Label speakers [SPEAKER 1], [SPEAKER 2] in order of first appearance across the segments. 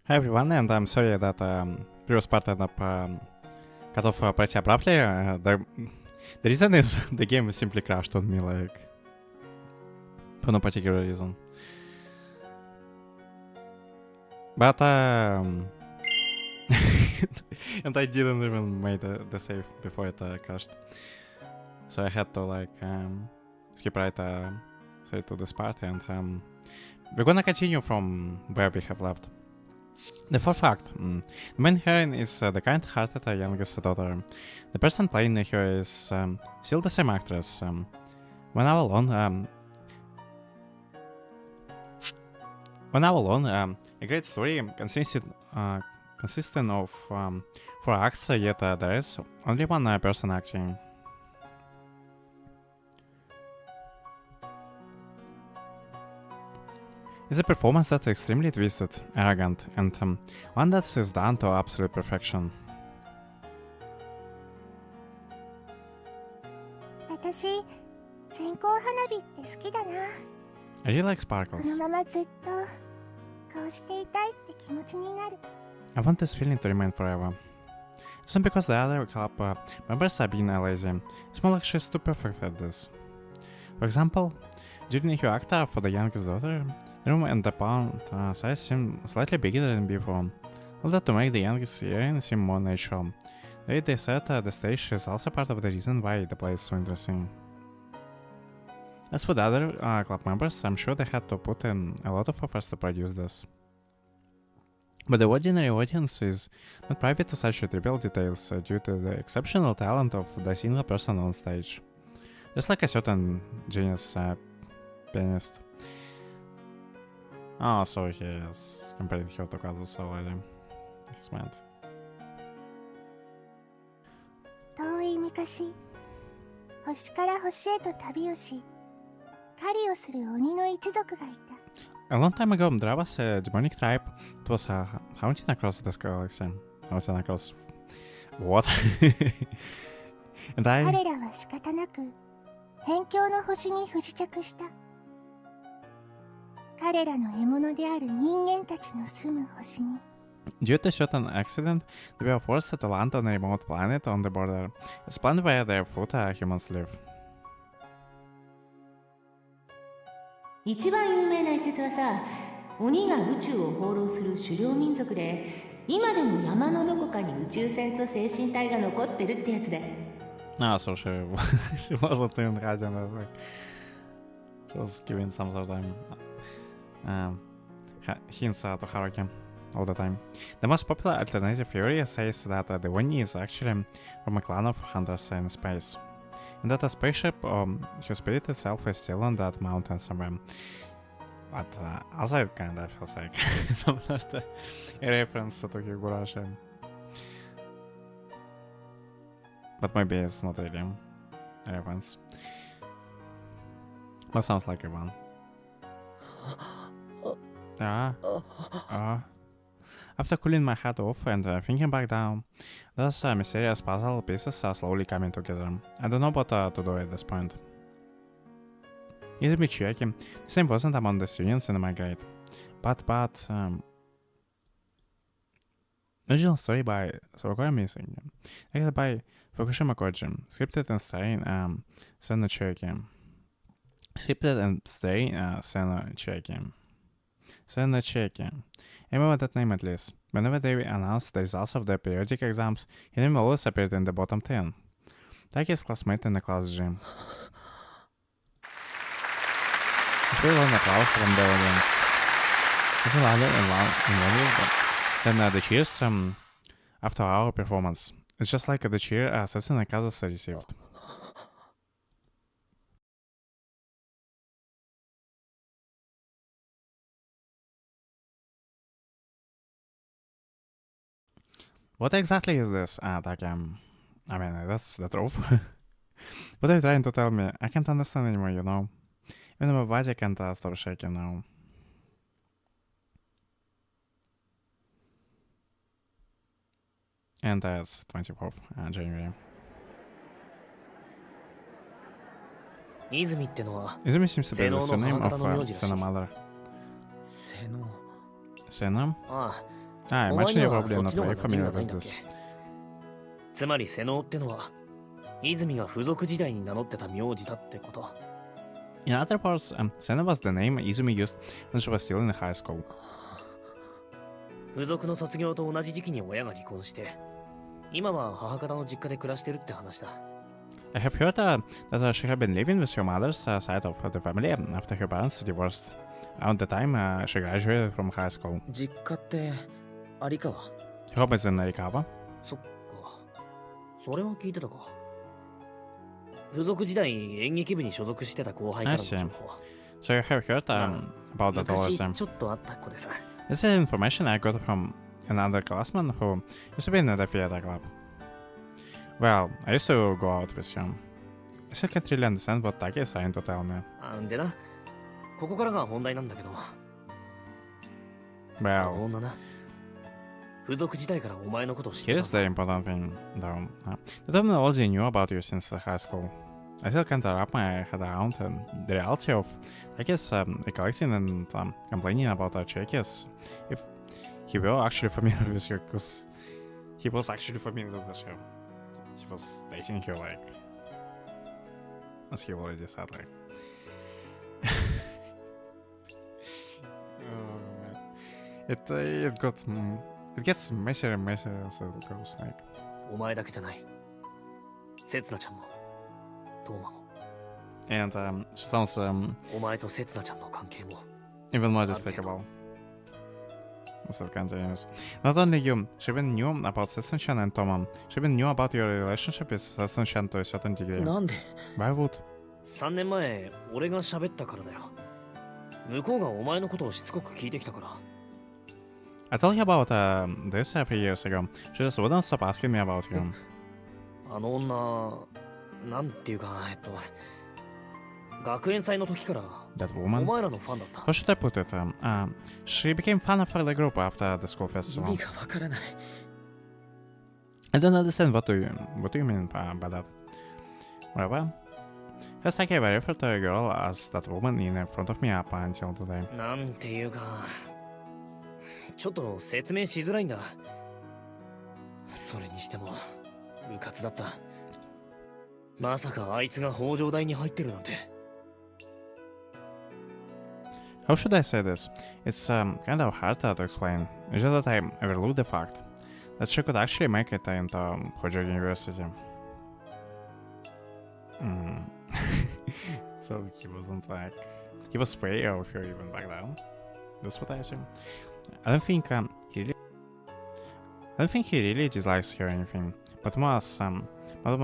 [SPEAKER 1] Hi everyone, and I'm sorry that previous part ended up cut off pretty abruptly. The reason is the game simply crashed on me, like, for no particular reason. But, and I didn't even make the save before it crashed. So I had to, like, skip right straight to this part, and we're gonna continue from where we have left. The fourth fact. The main heroine is the kind-hearted youngest daughter. The person playing her is still the same actress. When I was alone, a great story consisting of 4 acts, yet there is only one person acting. It's a performance that's extremely twisted, arrogant, and one that is done to absolute perfection.
[SPEAKER 2] 私、線香花火って好きだな。
[SPEAKER 1] I really like
[SPEAKER 2] こ
[SPEAKER 1] sparkles.
[SPEAKER 2] のままずっとこうしていたいって気持ちになる。
[SPEAKER 1] I want this feeling to remain forever. It's not because the other club members are being lazy, it's more like she's too perfect at this. For example, during her act for the youngest daughter, the room and the pond size seem slightly bigger than before, all that to make the youngest heroine seem more natural. The way they set the stage is also part of the reason why the play is so interesting. As for the other club members, I'm sure they had to put in a lot of efforts to produce this. But the ordinary audience is not privy to such trivial details due to the exceptional talent of the single person on stage. Just like a certain genius pianist. Oh, so he is comparing her to Kazusa already. He's mad.
[SPEAKER 2] 遠い昔、星から星へと旅をし、狩りをする鬼の一族がいた。
[SPEAKER 1] A long time ago, there was a demonic tribe that was haunting across this galaxy. Haunting across... What? And
[SPEAKER 2] 彼らは仕方なく、辺境の星に不時着した。彼らの獲物である人間たちの住む星に。
[SPEAKER 1] Due to a certain accident, they were forced to land on a remote planet on the border. It's a planet where their foot humans live.
[SPEAKER 3] 一番有名な一説はさ、鬼が宇宙を放浪する狩猟民族で、今でも山のどこかに宇宙船と精神体が残ってるってやつで。
[SPEAKER 1] Ah, so she wasn't even hiding that, like, she was giving some sort of hints to Haruki all the time. The most popular alternative theory says that the Oni is actually from a clan of hunters in space, and that a spaceship whose spirit itself is still on that mountain somewhere. But also it kind of feels like some sort of a reference to Higurashi. But maybe it's not really a reference. But sounds like a one. After cooling my head off and thinking back down, those mysterious puzzle pieces are slowly coming together. I don't know what to do at this point. Izumi Chiaki, the same wasn't among the students in my grade. But, original story by Sawakura Missing, directed by Fukushima Koji, scripted and starring Seno Chiaki. Seno Chiaki. I remember that name at least. Whenever they announced the results of their periodic exams, his name always appeared in the bottom 10. Like his classmate in the class G. It's really long applause from the audience. It's louder and longer than the cheers after our performance. It's just like the cheer Setsuna Kazusa received. What exactly is this? Taki, I mean, that's the truth. What are you trying to tell me? I can't understand anymore, you know? Even my body can't stop shaking now. And that's 24th January.
[SPEAKER 4] 泉ってのは
[SPEAKER 1] Izumi seems to be the surname of
[SPEAKER 4] 瀬能の母方の名字らしい。
[SPEAKER 1] Sena mother.
[SPEAKER 4] 瀬能
[SPEAKER 1] Sena?
[SPEAKER 4] ああ
[SPEAKER 1] I
[SPEAKER 4] お前
[SPEAKER 1] imagine
[SPEAKER 4] に
[SPEAKER 1] you're
[SPEAKER 4] は
[SPEAKER 1] probably
[SPEAKER 4] そっ
[SPEAKER 1] not
[SPEAKER 4] ちの方
[SPEAKER 1] very
[SPEAKER 4] が馴染み
[SPEAKER 1] familiar
[SPEAKER 4] がない
[SPEAKER 1] with
[SPEAKER 4] んだっ
[SPEAKER 1] this.
[SPEAKER 4] け。つまり瀬能ってのは泉が付属時代に名乗ってた名字だってこと。
[SPEAKER 1] In other parts, Sena was the name Izumi used when she was still in high school.
[SPEAKER 4] 付属の卒業と同じ時期に親が離婚して、今は母方の実家で暮らしてるって話だ。
[SPEAKER 1] I have heard that she had been living with her mother's side of the family after her parents divorced. Around the time she graduated from high school.
[SPEAKER 4] 実家って有川。
[SPEAKER 1] Her home is in Arikawa.
[SPEAKER 4] そっか。それは聞いてたか。付属時代演劇部に所属してた後輩からの情報。
[SPEAKER 1] So you have heard about that all the
[SPEAKER 4] 昔
[SPEAKER 1] time.
[SPEAKER 4] ちょっとあった子でさ。
[SPEAKER 1] This is information I got from an underclassman who used to be in the theater club. Well, I used to go out with him. I still can't really understand what Taki is trying to tell me.
[SPEAKER 4] でな、ここからが本題なんだけど。
[SPEAKER 1] Well,
[SPEAKER 4] 女な。付属時代からお前のことを知って
[SPEAKER 1] here's
[SPEAKER 4] た
[SPEAKER 1] the
[SPEAKER 4] んだ。
[SPEAKER 1] important thing, though. The terminology knew about you since high school. I still can't wrap my head around the reality of Taki's recollecting and complaining about Chekis. If he were actually familiar with her, because he was actually familiar with her. He was dating her, like, as he already said, like. Oh man, it got it gets messier and messier as it goes, like.
[SPEAKER 4] お前だけじゃない。せつなちゃんも、トーマも。
[SPEAKER 1] And she sounds
[SPEAKER 4] お前とせつなちゃんの関係も。
[SPEAKER 1] even more despicable. As it continues. Not only you, she even knew about Setsunchan and Toma. She even knew about your relationship with Setsunchan to a certain degree.
[SPEAKER 4] なんで
[SPEAKER 1] Why would?
[SPEAKER 4] 3年前、俺が喋ったからだよ。向こうがお前のことをしつこく聞いてきたから。
[SPEAKER 1] I told you about this a few years ago. She just wouldn't stop asking me about you.
[SPEAKER 4] あの女、なんていうか、学園祭の時から
[SPEAKER 1] That
[SPEAKER 4] お
[SPEAKER 1] woman?
[SPEAKER 4] 前らのファンだった。
[SPEAKER 1] How should I put it? She became fan of the group after the school
[SPEAKER 4] 意
[SPEAKER 1] festival.
[SPEAKER 4] 味がわからない。
[SPEAKER 1] I don't understand what do you mean by that. Whatever. Has Taki ever referred to a girl as that woman in front of me up until today?
[SPEAKER 4] なんていうか、ちょっと説明しづらいんだ。それにしても、うかつだった。まさかあいつが北条大に入ってるなんて。
[SPEAKER 1] How should I say this? It's kind of hard to explain. It's just that I overlooked the fact that she could actually make it into Hojo University. So he wasn't like... He was way of her even back then. That's what I assume. I don't think he really dislikes her or anything, but more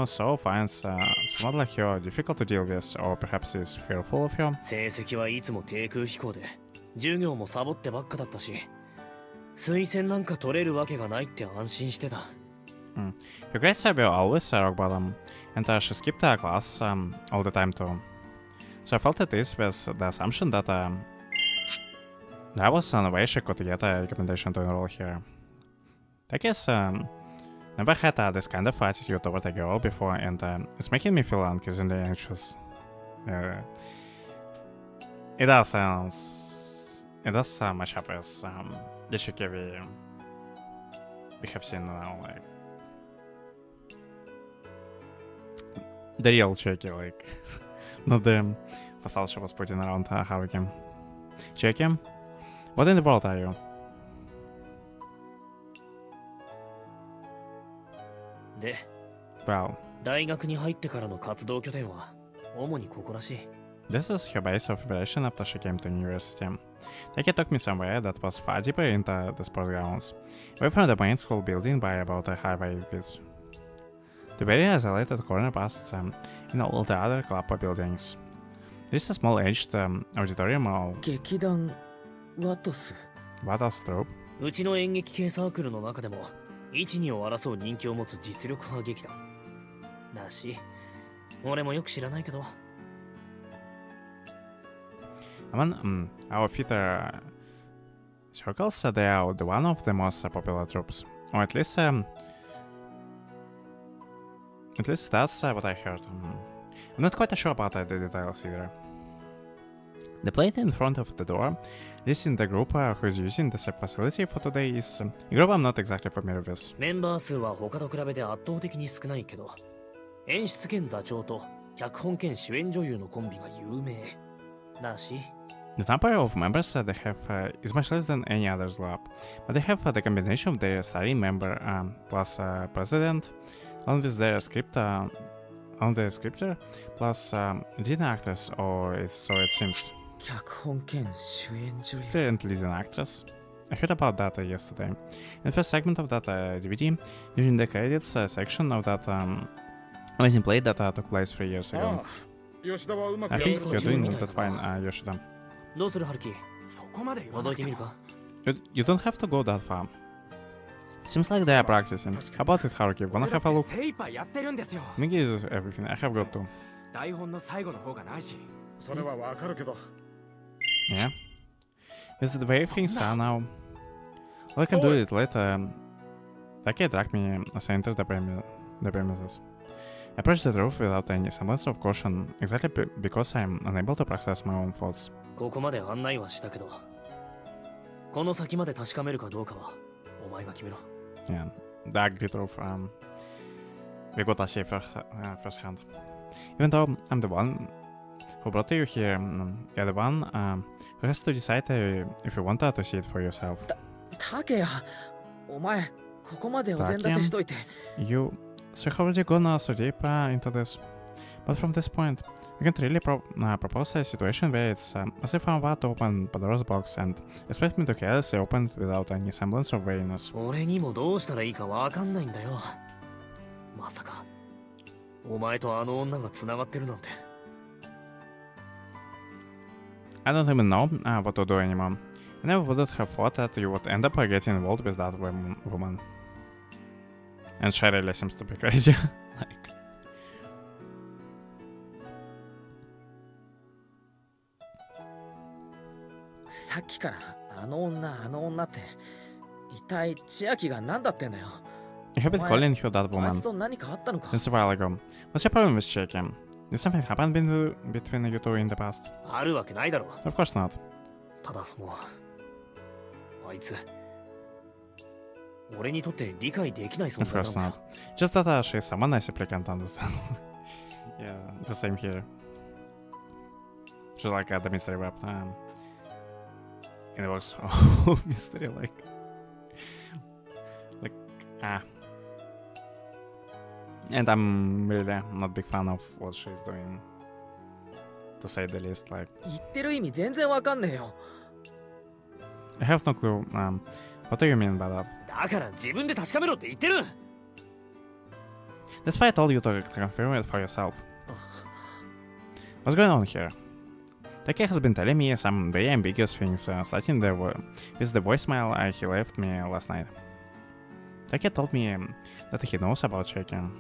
[SPEAKER 1] so finds someone like her difficult to deal with, or perhaps is fearful of her.
[SPEAKER 4] 成績はいつも低空飛行で、授業もサボってばっかだったし、推薦なんか取れるわけがないって安心してた。
[SPEAKER 1] Her grades were always rock bottom, and she skipped class all the time too. So I felt at ease with the assumption that there was no way she could get a recommendation to enroll here. I guess never had this kind of attitude toward a girl before, and it's making me feel increasingly anxious. It does match up with the Chiki we have seen now, like the real Chiki, like not the facade she was putting around Haruki. Chiki, what in the world are you?
[SPEAKER 4] で、
[SPEAKER 1] Well,
[SPEAKER 4] 大学に入ってからの活動拠点は主にここらしい。
[SPEAKER 1] this is her base of operation after she came to university. Taki took me somewhere that was far deeper into the sports grounds, away from the main school building by about a highway width. The very isolated corner passed in all the other club buildings. There is a small aged auditorium hall.
[SPEAKER 4] 劇団ワトス。
[SPEAKER 1] What else, troop?
[SPEAKER 4] うちの演劇系サークルの中でも1、2を争う人気を持つ実力派劇団らしい。俺もよく知らないけど。
[SPEAKER 1] Among our theater circles, they are the one of the most popular troops, or at least that's what I heard. I'm not quite sure about the details either. The plate in front of the door listing the group who is using the safe facility for today is a group I'm not exactly familiar with.
[SPEAKER 4] メンバー数は他と比べて圧倒的に少ないけど、演出兼座長と脚本兼主演女優のコンビが有名らしい。
[SPEAKER 1] The number of members they have is much less than any other's lab, but they have the combination of their starring member plus president, along with their scripter, plus leading actress, or so it seems.
[SPEAKER 4] 脚本兼主演女優。
[SPEAKER 1] Scripter and leading actress. I heard about that yesterday. In the first segment of that DVD, during the credits section of that amazing play that took place 3 years ago.
[SPEAKER 5] 吉田はうまく
[SPEAKER 1] I
[SPEAKER 5] やる
[SPEAKER 1] think
[SPEAKER 5] こと
[SPEAKER 1] you're
[SPEAKER 5] が
[SPEAKER 1] doing
[SPEAKER 5] 上手い
[SPEAKER 1] that fine, Yoshida.
[SPEAKER 4] どうするハルキ？
[SPEAKER 5] そこまで言わなくても
[SPEAKER 4] 覗いてみるか？
[SPEAKER 1] You don't have to go that far. Seems like they are practicing. How about it, Haruki? Wanna have a look?
[SPEAKER 5] 精一杯やってるんですよ
[SPEAKER 1] Migi is everything. I have got to.
[SPEAKER 5] 台本の最後の方がないしそれはわかるけど
[SPEAKER 1] Yeah. With the way things are now, well, I can do it later. Taki dragged me as I entered the premises. I approached the roof without any semblance of caution, exactly because I'm unable to process my own thoughts.
[SPEAKER 4] ここまで案内はしたけど、この先まで確かめるかどうかはお前が決めろ。
[SPEAKER 1] Yeah, the ugly truth. We got to see firsthand. Even though I'm the one who brought you here, you're the one who has to decide if you want to see it for yourself.
[SPEAKER 6] タケヤ、お前ここまでお膳立てしといて。
[SPEAKER 1] You so how already gone so deep into this, but from this point, you can't really propose a situation where it's as if I'm about to open Pandora's box and expect me to carelessly open it without any semblance of wariness.
[SPEAKER 4] 俺にもどうしたらいいかわかんないんだよ。まさかお前とあの女が繋がってるなんて。
[SPEAKER 1] I don't even know what to do anymore. I never would have thought that you would end up getting involved with that woman. And she really seems to be crazy. Like,
[SPEAKER 6] さっきからあの女って一体千秋が何だってんだよ。
[SPEAKER 1] you have been calling her that
[SPEAKER 6] あい
[SPEAKER 1] woman
[SPEAKER 6] つと何かあったのか。
[SPEAKER 1] since a while ago. What's your problem with Shaken? Did something happen between you two in the past?
[SPEAKER 4] あるわけないだろ。
[SPEAKER 1] Of course not.
[SPEAKER 4] ただそのあいつ俺にとって理解できない存
[SPEAKER 1] Of
[SPEAKER 4] 在なん
[SPEAKER 1] course
[SPEAKER 4] だ
[SPEAKER 1] not.
[SPEAKER 4] よ。
[SPEAKER 1] Just that she's someone I simply can't understand. Yeah, the same here. She's like the mystery web. In the works of mystery, like, And I'm really not big fan of what she's doing. To say the least, like,
[SPEAKER 6] 言ってる意味全然わかんねえよ。
[SPEAKER 1] I have no clue. What do you mean by that?
[SPEAKER 4] だから自分で確かめろって言ってる。
[SPEAKER 1] That's why I told you to confirm it for yourself. What's going on here? Taki has been telling me some very ambiguous things, starting with the voicemail he left me last night. Taki told me that he knows about Shaken,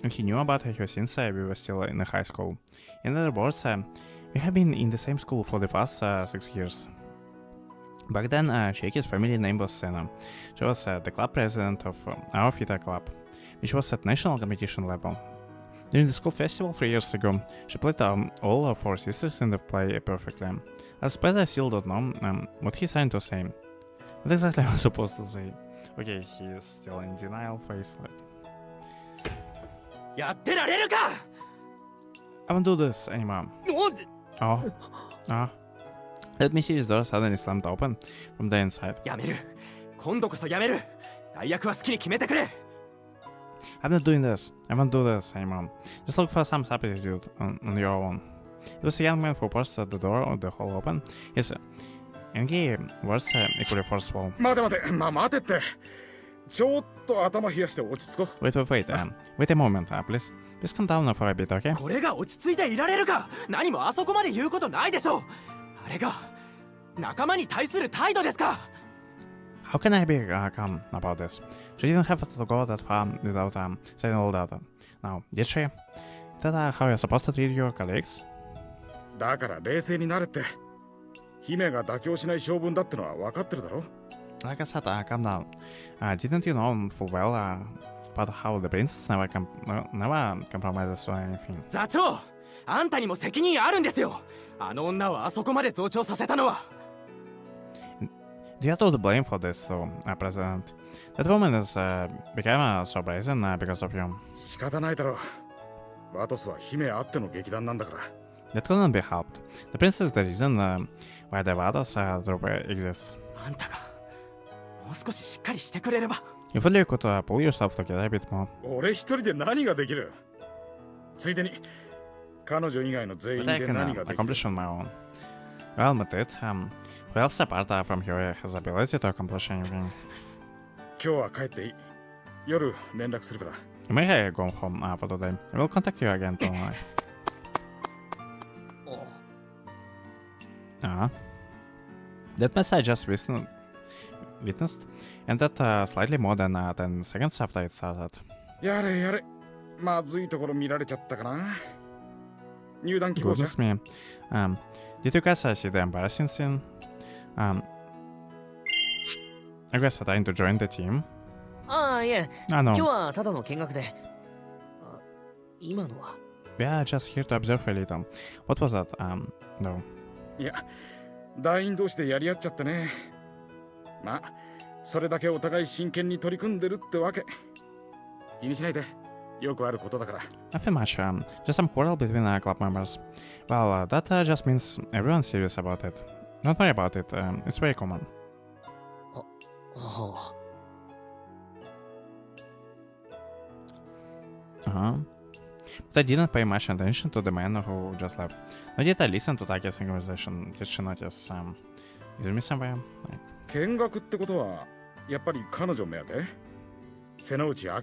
[SPEAKER 1] and he knew about her since we were still in high school. In other words, we have been in the same school for the past 6 years. Back then, Shaky's family name was Senna. She was the club president of our theater club, which was at national competition level. During the school festival 3 years ago, she played all of 4 sisters in the play perfectly. As bad I still don't know what he's trying to say. What exactly am I supposed to say? Okay, he is still in denial face. Like,
[SPEAKER 5] やってられるか
[SPEAKER 1] I won't do this anymore.
[SPEAKER 4] なんで
[SPEAKER 1] Oh. Let me see his door suddenly slammed open from the inside.
[SPEAKER 5] やめる今度こそやめる代役は好きに決めてくれ
[SPEAKER 1] I'm not doing this. I won't do this anymore. Just look for some substitute on your own. It was a young man who burst the door of the hall open. His angry words equally forceful.
[SPEAKER 5] 待てってちょっと頭冷やして落ち着こ
[SPEAKER 1] Wait. Wait a moment, please. Please calm down for a bit, okay?
[SPEAKER 5] これが落ち着いていられるか何もあそこまで言うことないでしょあれが仲間に対する態度ですか
[SPEAKER 1] How can I be calm about this? She didn't have to go that far without saying all that. Now, did she? Is that how you're supposed to treat your colleagues?
[SPEAKER 5] だから冷静になれって姫が妥協しない性分だってのは分かってるだろ
[SPEAKER 1] Like I said, calm down. Didn't you know full well about how the princess never compromises on anything?
[SPEAKER 5] 座長あんたにも責任あるんですよ。あの女をあそこまで増長させたのは。
[SPEAKER 1] Do you have to blame for this, though, President? That woman is became so brazen because of you.
[SPEAKER 7] 仕方ないだろう。ワトスは姫あっての劇団なんだから。
[SPEAKER 1] That couldn't be helped. The prince is the reason why the Vados troupe exists.
[SPEAKER 5] あんたがもう少ししっかりしてくれれば。
[SPEAKER 1] If only you could pull yourself together a bit more.
[SPEAKER 7] 俺一人で何ができる。ついでに彼女以外の全員
[SPEAKER 1] But I
[SPEAKER 7] で
[SPEAKER 1] can
[SPEAKER 7] 何ができる。
[SPEAKER 1] accomplish on my own. Well, admit it. Who else apart from here has the ability to accomplish anything?
[SPEAKER 7] 今日は帰っていい。夜連絡するから。
[SPEAKER 1] You may go home for today. I will contact you again tomorrow.
[SPEAKER 4] お
[SPEAKER 1] That message I just witnessed ended slightly more than 10 seconds after it started.
[SPEAKER 7] やれやれ。まずいところ見られちゃったかな。入団希望者。
[SPEAKER 1] Goodness me. Did you guys see the embarrassing scene? I guess trying to join the team.
[SPEAKER 4] ああ、いえ、
[SPEAKER 1] Ah, no.
[SPEAKER 4] 今日はただの見学で。あ、今のは
[SPEAKER 1] We are just here to observe a little. What was that? No.
[SPEAKER 7] いや、団員同士でやり合っちゃってね。まあ、それだけお互い真剣に取り組んでるってわけ。気にしないで。よくあることだから。
[SPEAKER 1] Nothing much. Just some quarrel between club members. Well, that just means everyone's serious about it. Don't worry about it. It's very common.
[SPEAKER 4] あ
[SPEAKER 1] Uh-huh. But I didn't pay much attention to the man who just left. Nor did I listen to Take's conversation. Did she notice? Is it me somewhere? Like,
[SPEAKER 7] 見学ってことはやっぱり彼女目当て？瀬能内明。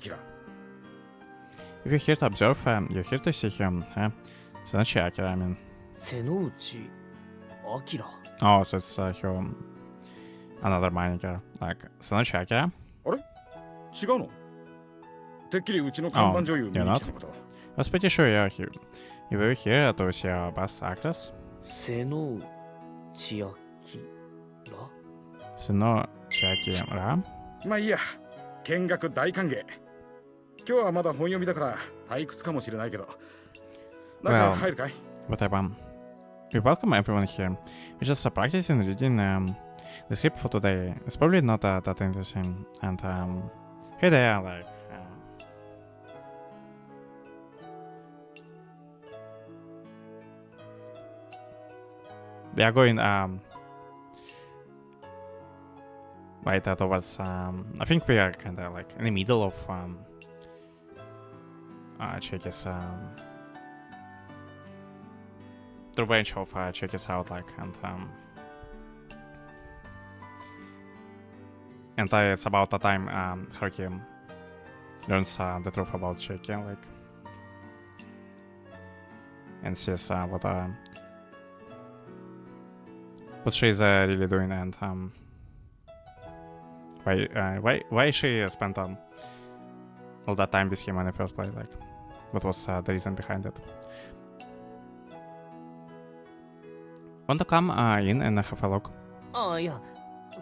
[SPEAKER 1] if you're here to observe, you're here to see him, huh? Sonochi Akira, I mean.
[SPEAKER 4] 瀬能内明
[SPEAKER 1] Oh, so it's another manager. Like, Sonochi Akira?
[SPEAKER 7] 違うの？てっきりうちの看板女優見に来たのこと。
[SPEAKER 1] I was pretty sure you were here to see our best actress.
[SPEAKER 4] 瀬能内明
[SPEAKER 1] Sonochi Akira?
[SPEAKER 7] まあいいや。見学大歓迎。今日はまだ本読みだから退屈かもしれないけど。中入るかい？
[SPEAKER 1] Whatever. We welcome everyone here. We're just practicing reading the script for today. It's probably not that interesting. And here they are, like. They are going right towards. I think we are kind of like in the middle of Check's the range of Check's out, like, and it's about the time Haruki learns the truth about Check, like, and sees what she's really doing, and why she spent all that time with him in the first place, like, what was the reason behind it. Want to come in and have a look?
[SPEAKER 4] ああ、いや、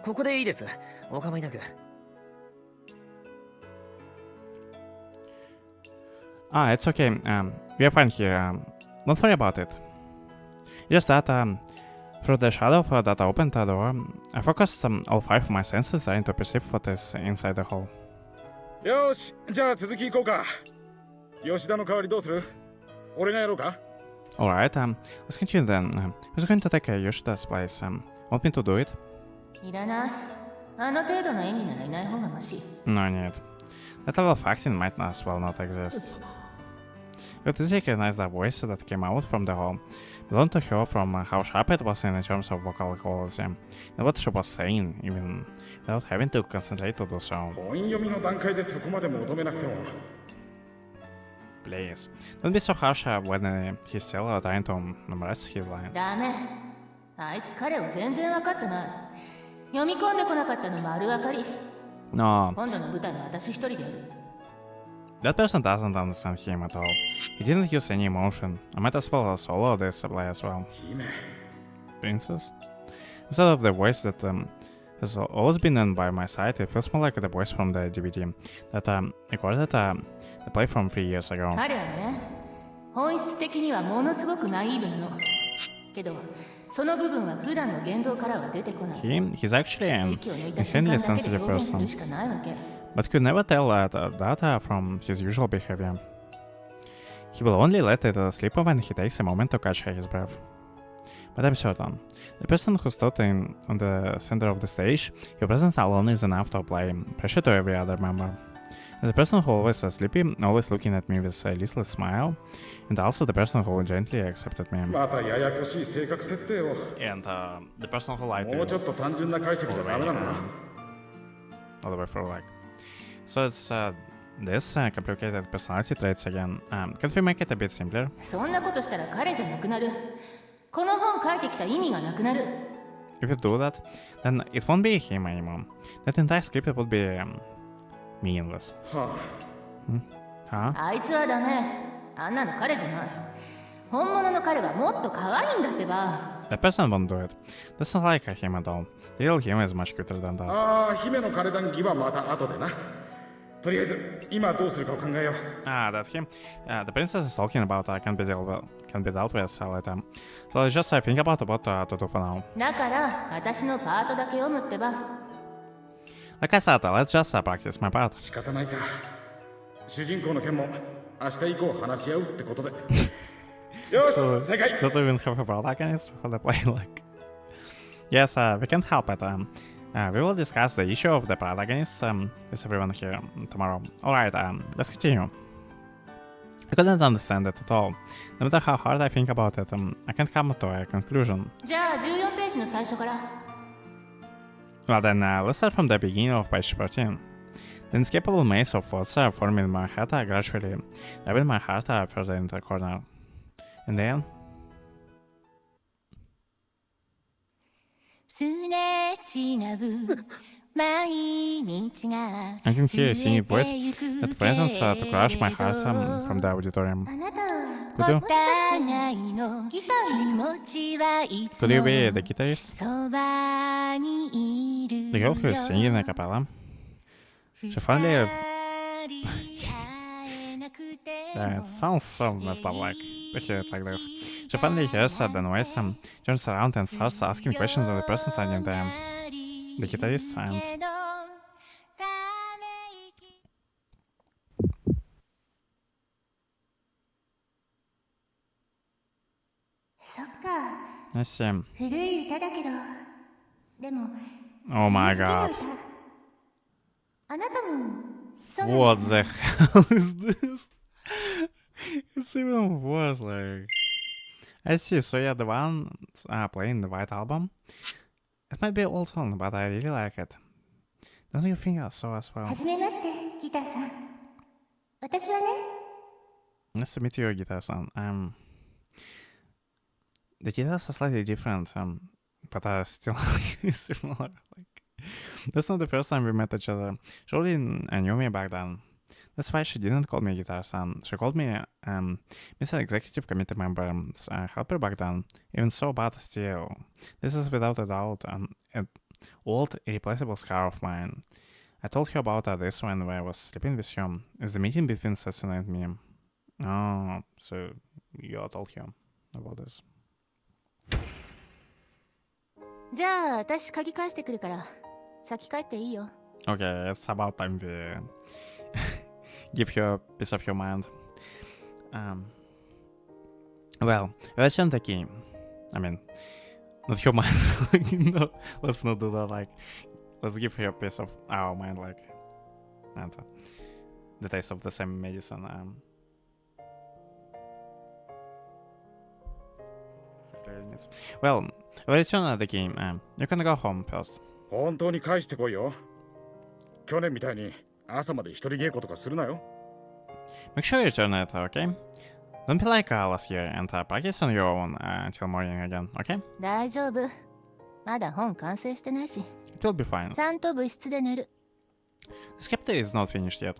[SPEAKER 4] ここでいいです。お構いなく。
[SPEAKER 1] It's okay. We are fine here. Don't worry about it. Just that, through the shadow that opened the door, I focused all 5 of my senses trying to perceive what is inside the hall.
[SPEAKER 7] よし、じゃあ続き行こうか。吉田の代わりどうする？俺がやろうか？
[SPEAKER 1] Alright, let's continue then. Who's going to take Yoshida's place? Want me to do it?
[SPEAKER 3] いらない。あの程度の演技ならいない方がマシ。
[SPEAKER 1] No need. That level of acting might as well not exist. But did you recognize the voice that came out from the hall? Belonged to her from how sharp it was in terms of vocal quality, and what she was saying, even without having to concentrate to do so.
[SPEAKER 7] 本読みの段階でそこまで求めなくても。
[SPEAKER 1] Please, don't be so harsh when he's still trying to memorize his lines.
[SPEAKER 3] ダメ。あいつ彼を全然分かってない。読み込んでこなかったの丸分かり。
[SPEAKER 1] No,
[SPEAKER 3] 今度の舞台は私一人でやる。
[SPEAKER 1] that person doesn't understand him at all. He didn't use any emotion. I might as well solo this play as well.
[SPEAKER 7] 姫。
[SPEAKER 1] Princess? Instead of the voice that has always been by my side, it feels more like the voice from the DVD that recorded the play from 3 years ago.
[SPEAKER 3] 彼はね、本質的にはものすごくナイーブなの。けどその部分は普段の言動からは出てこない。
[SPEAKER 1] He's actually an
[SPEAKER 3] 息を抜いた瞬間
[SPEAKER 1] insanely
[SPEAKER 3] だけで
[SPEAKER 1] sensitive
[SPEAKER 3] 表現す
[SPEAKER 1] person,
[SPEAKER 3] るしかないわけ。
[SPEAKER 1] but could never tell that from his usual behavior. He will only let it slip when he takes a moment to catch his breath. But I'm certain, the person who stood on the center of the stage, your presence alone is enough to apply pressure to every other member. As a person who always sleepy, always looking at me with a listless smile, and also the person who gently accepted me.
[SPEAKER 7] またややこしい性格設定を。
[SPEAKER 1] And the person who lied
[SPEAKER 7] もう
[SPEAKER 1] to
[SPEAKER 7] ちょっと単純な解釈じゃダメなのな。
[SPEAKER 1] all the way through, like. So it's this complicated personality traits again. Can't we make it a bit simpler?
[SPEAKER 3] そんなことしたら彼じゃなくなる。この本書いてきた意味がなくなる。
[SPEAKER 1] If you do that, then it won't be him anymore. That entire script would be meaningless.
[SPEAKER 7] は
[SPEAKER 1] Huh?
[SPEAKER 3] あいつはダメ。あんなの彼じゃない。本物の彼はもっと可愛いんだってば。
[SPEAKER 1] That person won't do it. That's not like him at all. The real him is much cuter than
[SPEAKER 7] あ。
[SPEAKER 1] that.
[SPEAKER 7] ああ、姫の彼談義はまた後でな。とりあえず、今どうするかを考えよう。
[SPEAKER 1] That him. The princess is talking about can be dealt with later. So let's just think about what to do for now.
[SPEAKER 3] だから私のパートだけ読むってば。
[SPEAKER 1] Like I said, let's just practice my part.
[SPEAKER 7] 仕方ないか。主人公の件も明日以降話し合うってことで。よし、正解。
[SPEAKER 1] Don't even have a protagonist for the play, like. Yes, we can help it. We will discuss the issue of the protagonists with everyone here tomorrow. Alright, let's continue. I couldn't understand it at all. No matter how hard I think about it, I can't come to a conclusion.
[SPEAKER 3] じゃあ14ページの最初から。
[SPEAKER 1] Well then, let's start from the beginning of page 13. The inescapable maze of thoughts forming in my head gradually driving my heart further into the corner. And then,
[SPEAKER 2] すれ違う毎日が
[SPEAKER 1] I can hear a singing voice
[SPEAKER 2] 増えてゆく
[SPEAKER 1] that threatens to crush my heart from the auditorium.
[SPEAKER 2] あなたは
[SPEAKER 1] Could you?
[SPEAKER 2] お互いの気持ちはいつ
[SPEAKER 1] Could you
[SPEAKER 2] も
[SPEAKER 1] be the guitarist?
[SPEAKER 2] そばにいる
[SPEAKER 1] The girl who is singing a cappella? She finally... It sounds so messed up, like, to hear it like this. She finally hears the noise, turns around and starts asking questions of the person standing there. The guitarist, and...
[SPEAKER 2] そっか
[SPEAKER 1] I see.
[SPEAKER 2] 古い歌だけどでも
[SPEAKER 1] Oh my
[SPEAKER 2] 好きな
[SPEAKER 1] god.
[SPEAKER 2] 歌あなたもそうなんだ
[SPEAKER 1] What the hell is this? It's even worse, like... I see, so yeah, the one playing the White Album. It might be old song, but I really like it. Don't you think so as well?
[SPEAKER 2] はじめましてギターさん私はね
[SPEAKER 1] Nice to meet you, guitar-san. The guitars are slightly different, but still similar. Like, that's not the first time we met each other. Surely knew me back then. That's why she didn't call me guitar-san. She called me Mr. Executive Committee member, helper back then. Even so, but still, this is without a doubt an old, irreplaceable scar of mine. I told her about this when I was sleeping with you. It's the meeting between Setsuna and me. Oh, so you told him about this.
[SPEAKER 3] じゃあ私鍵返してくるから先帰っていいよ。
[SPEAKER 1] Okay, it's about time we give you a piece of your mind. Well, return the key. I mean, not your mind. No, let's not do that. Like, let's give her a piece of our mind, like, and the taste of the same medicine. Well, return the key. You can go home first.
[SPEAKER 7] 本当に返してこいよ。去年みたいに朝まで一人稽古とかするなよ。
[SPEAKER 1] Make sure you return it, okay? Don't be like last year and practice on your own until morning again, okay?
[SPEAKER 3] 大丈夫。まだ本完成してないし。
[SPEAKER 1] It will be fine.
[SPEAKER 3] ちゃんと部室で寝る。
[SPEAKER 1] The script is not finished yet.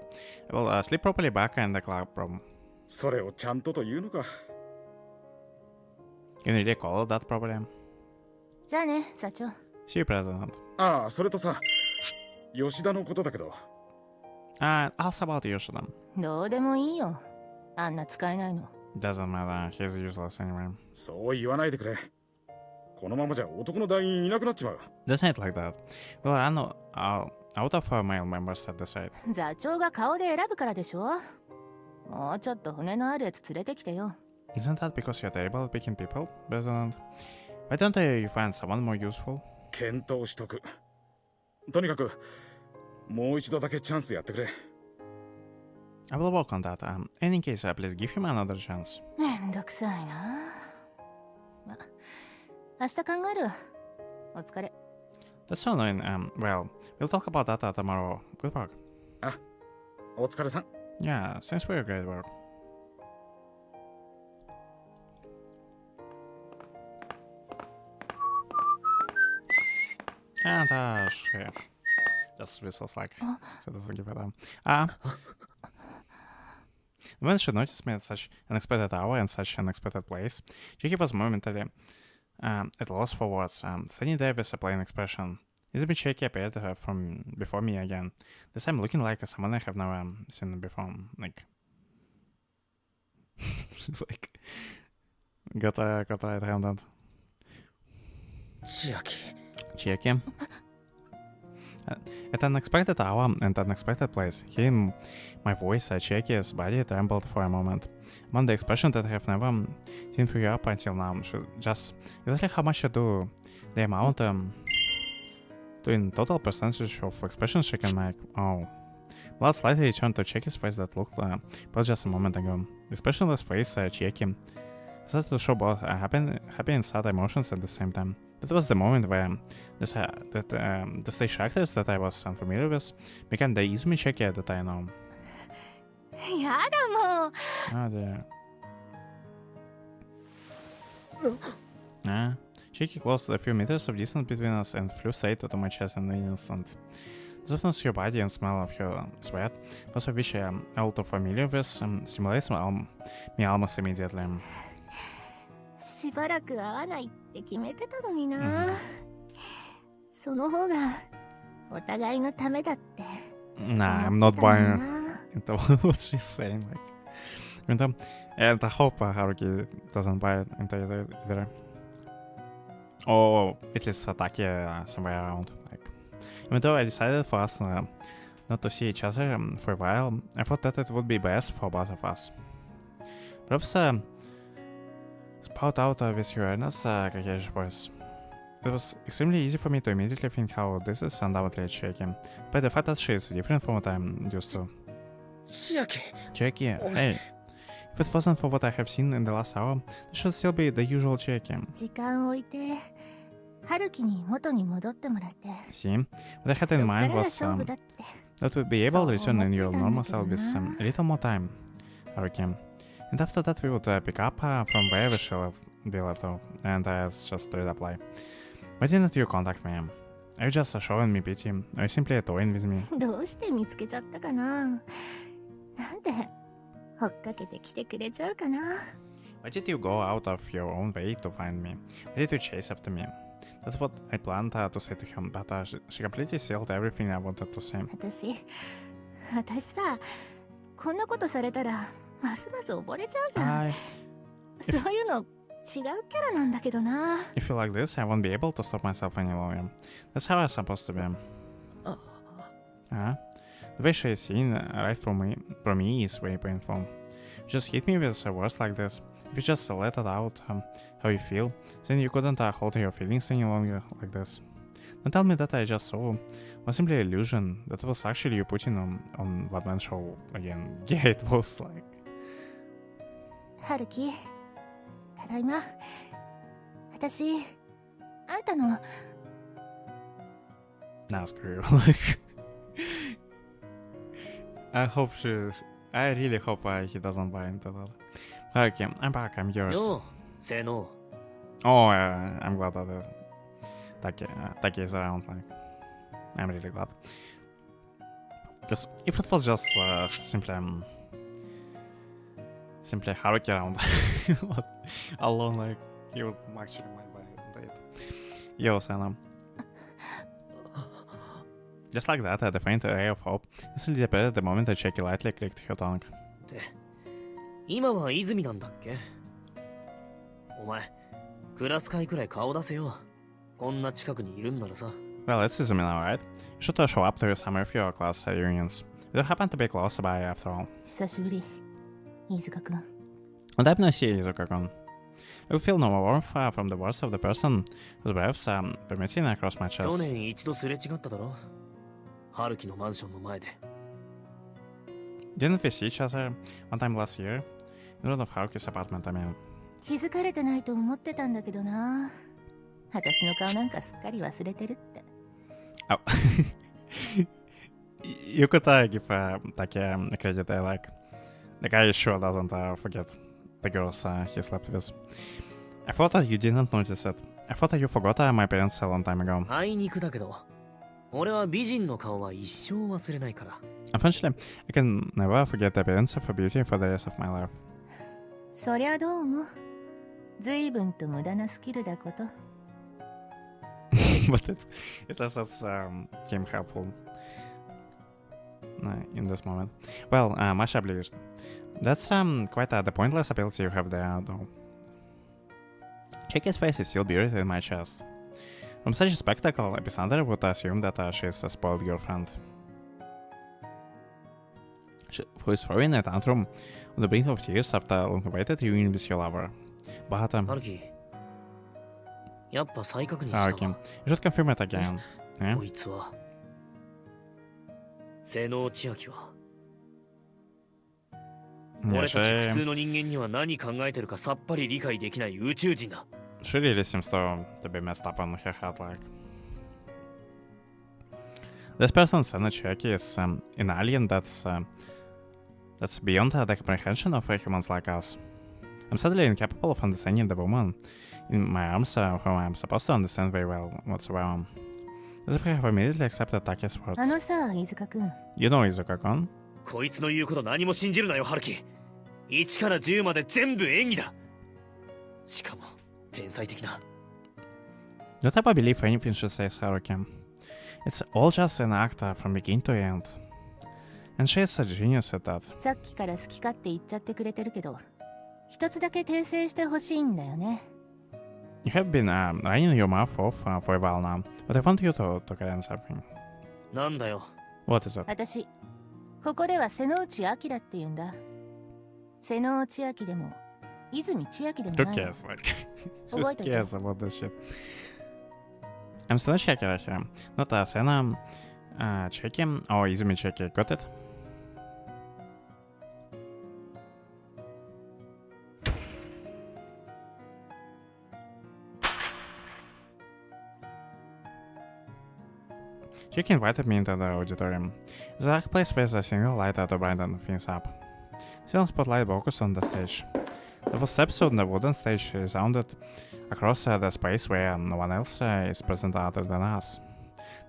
[SPEAKER 1] I will sleep properly back in the club room.
[SPEAKER 7] それをちゃんとというのか。
[SPEAKER 1] You really call that properly?
[SPEAKER 3] じゃあね、社長。
[SPEAKER 1] See you, President.
[SPEAKER 7] ああ、それとさ、吉田のことだけど。
[SPEAKER 1] Also about Yoshida.
[SPEAKER 3] どうでもいいよ。あんな使えないの。
[SPEAKER 1] Doesn't matter, he's useless anyway.
[SPEAKER 7] そう言わないでくれ。このままじゃ男の団員いなくなっちまう。
[SPEAKER 1] Doesn't it like that? We'll run out of our male members at the site.
[SPEAKER 3] 座長が顔で選ぶからでしょ。もうちょっと骨のあるやつ連れてきてよ。
[SPEAKER 1] Isn't that because you're terrible at picking people, President? Why don't you find someone more useful?
[SPEAKER 7] 検討しとく。とにかく、もう一度だけチャンスやってくれ。
[SPEAKER 1] I will work on that. In any case, please give him another chance.
[SPEAKER 3] めんどくさいな。ま、明日考える。お疲れ。
[SPEAKER 1] That's so annoying. Well, we'll talk about that tomorrow. Good work.
[SPEAKER 7] お疲れさん。
[SPEAKER 1] Yeah, thanks for your great work. And shit. Just whistles like she doesn't give a damn. When she noticed me at such an unexpected hour and such an unexpected place, Jackie was momentarily at loss for words, standing there with a plain expression. Isabel Shaky appeared from before me again. This time looking like someone I have never seen before. Like got right handed.
[SPEAKER 6] 千秋。
[SPEAKER 1] Shaky. At an unexpected hour and unexpected place, hearing my voice, Shaky's body trembled for a moment. Among the expression that I have never seen for you up until now, just exactly how much I do, the amount to in total percentage of expressions she can make. Oh. Blood slightly returned to Shaky's face that looked but just a moment ago. The expressionless face, Shaky, started to show both happy and sad emotions at the same time. That was the moment where the stage actors that I was unfamiliar with became the Izumi Shaky that I know.
[SPEAKER 3] やだもう。
[SPEAKER 1] Oh dear. Shaky closed a few meters of distance between us and flew straight to my chest in an instant. The softness of her body and smell of her sweat, both of which I am all too familiar with, stimulates me almost immediately.
[SPEAKER 2] しばらく会わないって決めてたのにな。その方がお互いのためだって。
[SPEAKER 1] Nah, I'm not buying into what she's saying. Like, and I hope Haruki doesn't buy into it either. Or at least Sataki somewhere around. Like, even though I decided for us not to see each other for a while, I thought that it would be best for both of us. Professor spout out with your earnest, voice. It was extremely easy for me to immediately think how this is undoubtedly Shaky, by the fact that she is different from what I'm used to.
[SPEAKER 6] 千秋。
[SPEAKER 1] Shaky, hey. If it wasn't for what I have seen in the last hour, this should still be the usual Shaky.
[SPEAKER 2] 時間を置いて、春樹に元に戻ってもらって。
[SPEAKER 1] See, what I had
[SPEAKER 2] そっ
[SPEAKER 1] in
[SPEAKER 2] から
[SPEAKER 1] mind
[SPEAKER 2] が
[SPEAKER 1] was
[SPEAKER 2] 勝負だって。
[SPEAKER 1] that we'd be able to return in your normal self with
[SPEAKER 2] So
[SPEAKER 1] a little more time, Haruki. And after that we would pick up from where we shall be left off, and just straight up lie. Why didn't you contact me? Are you just showing me pity? Are you simply toying with me?
[SPEAKER 2] どうして見つけちゃったかな。なんで追っかけてきてくれちゃうかな。
[SPEAKER 1] Why did you go out of your own way to find me? Why did you chase after me? That's what I planned to say to him, but she completely sealed everything I wanted to say.
[SPEAKER 2] 私さ、こんなことされたらますます溺れちゃうじゃん。
[SPEAKER 1] I...
[SPEAKER 2] そういうの違うキャラなんだけどな。
[SPEAKER 1] If you like this, I won't be able to stop myself any longer. That's how I'm supposed to be. The way she is seen right from me is very painful. You just hit me with words like this. If you just let it out how you feel, then you couldn't hold your feelings any longer like this. Don't tell me that I just saw was simply an illusion, that was actually you putting on what man show again. Yeah, it was like...
[SPEAKER 2] 春樹、ただいま。私、あんたの
[SPEAKER 1] Nah, screw you. Like... I really hope he doesn't buy into that. Okay, I'm back, I'm yours.
[SPEAKER 4] よう、性能。
[SPEAKER 1] Oh, I'm glad that Taki is around. Like, I'm really glad. Because if it was just simply Haruki around alone, like, he would actually might buy into it. Yo, Sana. Just like that, the faint ray of hope instantly appeared at the moment that Shaky lightly clicked her tongue.
[SPEAKER 4] 今は泉なんだっけ？お前、クラス会くらい顔出せよ。こんな近くにいるんならさ。
[SPEAKER 1] Well, it's Izumi now, right? You should show up to some of your class reunions. You don't happen to be close by after all.
[SPEAKER 3] 久しぶり飯塚君。
[SPEAKER 1] And I've no see Izuka-kun. I feel no warmth from the words of the person whose breaths permitting across my
[SPEAKER 4] 去
[SPEAKER 1] chest.
[SPEAKER 4] 年一度すれ違っただろ。春樹のマンションの前で。
[SPEAKER 1] Didn't we see each other one time last year? In front of Haruki's apartment, I mean.
[SPEAKER 3] 気づかれてないと思ってたんだけどな。私の顔なんかすっかり忘れてるって。
[SPEAKER 1] Oh. You could give like a credit I like. The guy sure doesn't forget the girls he slept with. I thought that you didn't notice it. I thought that you forgot my parents a long time ago.
[SPEAKER 4] あいにくだけど、俺は美人の顔は一生忘れないから。
[SPEAKER 1] Unfortunately, I can never forget the appearance of a beauty for the rest of my life.
[SPEAKER 3] そりゃどうも。随分と無駄なスキルだこと。
[SPEAKER 1] But it has came helpful in this moment. Well, much obliged. That's quite the pointless ability you have there, though. Chiki's face is still buried in my chest. From such a spectacle, Epicenter would assume that she is a spoiled girlfriend. Who is throwing a tantrum on the brink of tears after a long-awaited reunion with your lover. But,
[SPEAKER 4] 春樹、やっぱ再確認したわ。
[SPEAKER 1] okay, you should confirm it again. Yeah?
[SPEAKER 4] こいつは瀬能千秋は
[SPEAKER 1] Yeah,
[SPEAKER 4] 俺たち普通
[SPEAKER 1] she
[SPEAKER 4] の人間には何考えてるかさっぱり理解できない宇宙人だ。
[SPEAKER 1] really seems to be messed up on her head, like. This person, Sena Chiaki, is an alien that's beyond the comprehension of humans like us. I'm sadly incapable of understanding the woman in my arms, whom I'm supposed to understand very well whatsoever. As if I have immediately accepted Take's words.
[SPEAKER 3] あのさ、飯塚君。
[SPEAKER 1] You know Izuka-kun?
[SPEAKER 4] こいつの言うこと何も信じるなよ、春樹。1から10まで全部演技だ。しかも天才的な。
[SPEAKER 1] Don't ever believe anything she says, Haruki. It's all just an act from beginning to end. And she is a genius at that.
[SPEAKER 3] さっきから好き勝手言っちゃってくれてるけど、一つだけ訂正してほしいんだよね。
[SPEAKER 1] You have been running your mouth off for a while now, but I want you to correct something.
[SPEAKER 4] なんだよ。
[SPEAKER 1] What is it?
[SPEAKER 3] 私、ここでは瀬能内明って言うんだ。瀬能内明でも、泉千秋でも
[SPEAKER 1] Who
[SPEAKER 3] ないの。
[SPEAKER 1] cares? Like, who
[SPEAKER 3] 覚えといて。
[SPEAKER 1] cares about this shit? I'm still checking here. Not Sena Chiaki or Izumi Chiaki. Got it? Chiaki invited me into the auditorium. The dark place with a single light to brighten things up. Single spotlight focused on the stage. The first episode on the wooden stage resounded across the space where no one else is present other than us.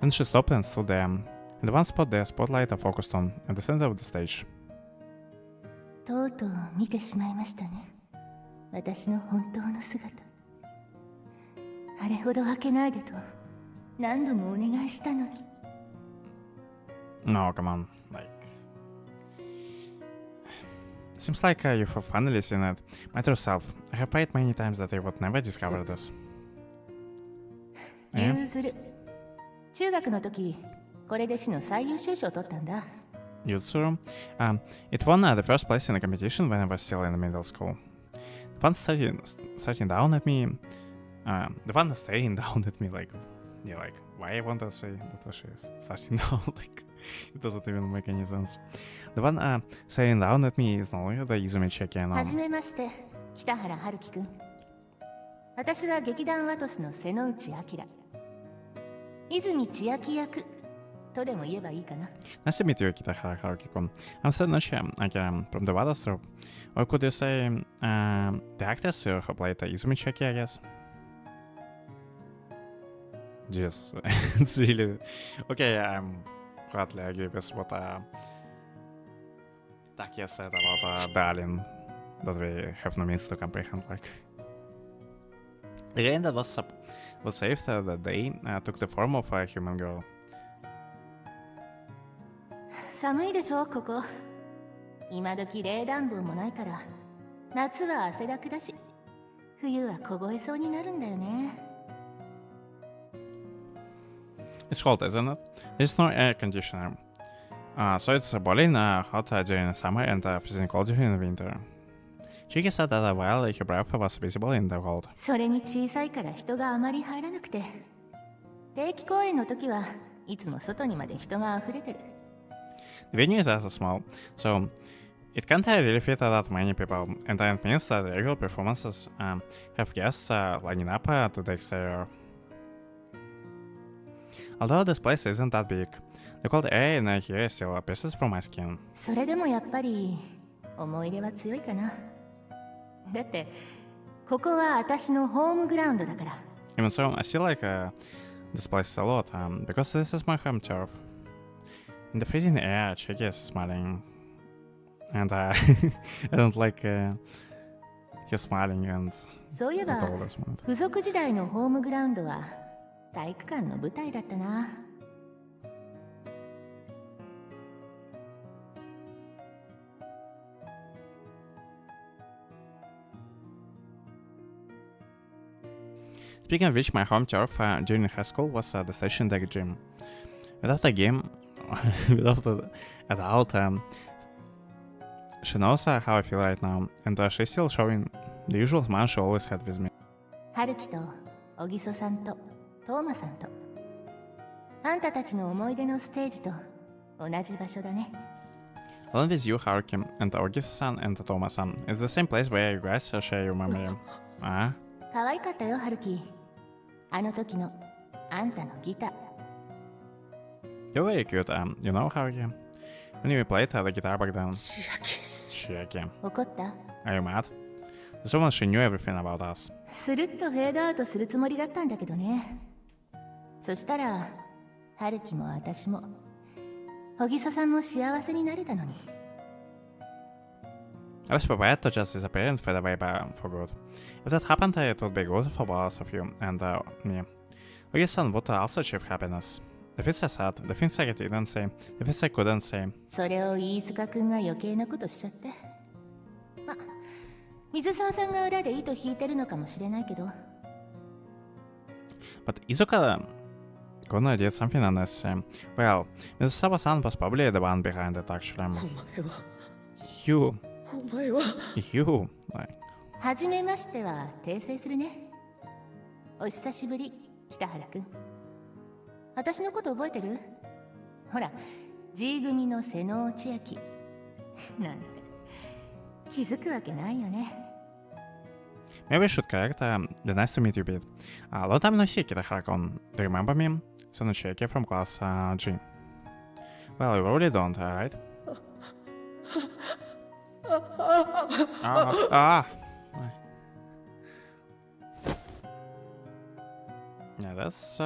[SPEAKER 1] Then she stopped and stood there. In the one spot the spotlight focused on, at the center of the stage.
[SPEAKER 3] とうとう見てしまいましたね。私の本当の姿。あれほど開けないでと何度もお願いしたのに。
[SPEAKER 1] No, come on. Like, seems like you've finally seen it. My true self. I have prayed many times that I would never discover this.
[SPEAKER 3] ゆうずる。中学の時、これで市の最優秀賞を取ったんだ。
[SPEAKER 1] Yutsuru. It won the first place in the competition when I was still in the middle school. The one starting down at me, the one staring down at me, like, yeah, like, why I want to say that she is starting down, like, it doesn't even make any sense. The one staring down at me is no longer the Izumi Chiaki I
[SPEAKER 3] はじ
[SPEAKER 1] know.
[SPEAKER 3] めまして、北原春樹くん。私は劇団ワトスの瀬能内明。泉千秋役とでも言えばいいかな。
[SPEAKER 1] Nice to meet you, Kitahara Haruki-kun. I'm Senochi Akira from the Wadas Troupe. Or could you say, the actress who played Izumi Chiaki, I guess? Jeez, it's really... Okay, I'm gladly agree with what Takia said about Darling, that we have no means to comprehend, like... The rain that was saved that day took the form of a human girl.
[SPEAKER 3] 寒いでしょここ。今時冷暖房もないから夏は汗だくだし、冬は凍えそうになるんだよね。
[SPEAKER 1] It's cold, isn't it? There's no air conditioner. So it's boiling hot during the summer and freezing cold during the winter. Chiki said that while her breath was visible in the cold.
[SPEAKER 3] それに小さいから人があまり入らなくて、定期公演の時はいつも外にまで人が溢れてる。
[SPEAKER 1] The venue is also small, so it can't really fit that many people, and that means that regular performances have guests lining up to the exterior. Although this place isn't that big, the cold air in here still pierces through my skin.
[SPEAKER 3] それでもやっぱり思い入れは強いかな。だってここは私のホームグラウンドだから。
[SPEAKER 1] Even so, I still like this place a lot, because this is my home turf. In the freezing air, Chiki is smiling, and I don't like he's smiling and
[SPEAKER 3] そういえ
[SPEAKER 1] at
[SPEAKER 3] ば
[SPEAKER 1] all this moment.
[SPEAKER 3] 付属時代のホームグラウンドは体育館の舞台だったな。
[SPEAKER 1] Speaking of which, my home turf during high school was the station deck gym. Without a game, without a doubt, she knows how I feel right now, and she's still showing the usual smile she always had with me.
[SPEAKER 3] 春樹と小木曽さんとトーマさんと、あんたたちの思い出のステージと同じ場所だね。
[SPEAKER 1] Along with you, Haruki, and Ogisa-san and Toma-san, is the same place where you guys share your memory.
[SPEAKER 3] 可愛かったよ、春樹。あの時のあんたのギター。
[SPEAKER 1] You're very cute, you know, Haruki. When you played the guitar back then.
[SPEAKER 6] 千秋
[SPEAKER 1] Chiaki.
[SPEAKER 3] 怒った？
[SPEAKER 1] Are you mad? This woman, she knew everything about us.
[SPEAKER 3] スルッとフェードアウトするつもりだったんだけどね。そしたら春樹も私も小木曽さんも幸せになれたのに。
[SPEAKER 1] I was prepared to just disappear and fade away for good. If that happened, it would be good for both of you and me. Ogisa-san would also achieve happiness. The things I said, the things I didn't say, the things I couldn't say.
[SPEAKER 3] それを飯塚くんが余計なことしちゃって。ま、水沢さんが裏で糸引いてるのかもしれないけど。
[SPEAKER 1] But Izuka Kono did something unnecessary. Well, Mizusawa-san was probably the one behind it actually.
[SPEAKER 6] お前は
[SPEAKER 1] You,
[SPEAKER 6] お前は
[SPEAKER 1] you, like.
[SPEAKER 3] はじめましては訂正するね。お久しぶり、北原くん。私のこと覚えてる？ほら、G 組の瀬能千秋。なんて、気づくわけないよね。
[SPEAKER 1] Maybe I should correct the nice to meet you bit. Long time no see, Kitahara-kun. Do you remember me? Sonochieki from class G. Well, you really don't, right? Yeah, that's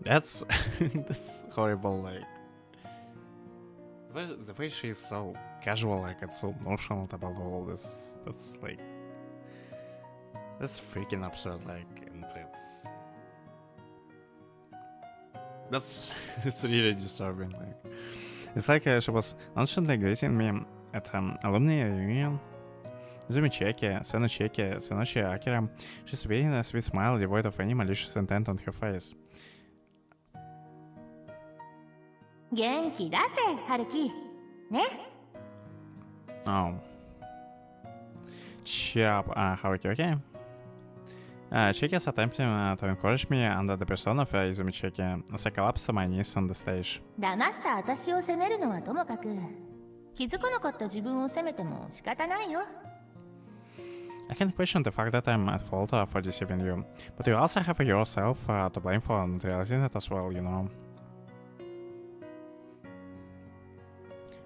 [SPEAKER 1] that's horrible. Like the way she's so casual, like it's so nonchalant about all of this. That's like that's freaking absurd. Like, and that's it's really disturbing. Like it's like she was nonchalantly greeting me at alumni reunion. Zumichieki, Sonochieki, Sonochi Akira. She's wearing a sweet smile devoid of any malicious intent on her face.
[SPEAKER 3] 元気出せ、春樹。ね。
[SPEAKER 1] Oh. Cheer up, Haruki, okay? Chiki is attempting to encourage me under the persona of Izumi Chiki as I collapse to my knees on the stage.
[SPEAKER 3] 騙した私を責めるのはともかく、気づかなかった自分を責めても仕方ないよ。
[SPEAKER 1] I can question the fact that I'm at fault for deceiving you, but you also have yourself to blame for not realizing it as well, you know.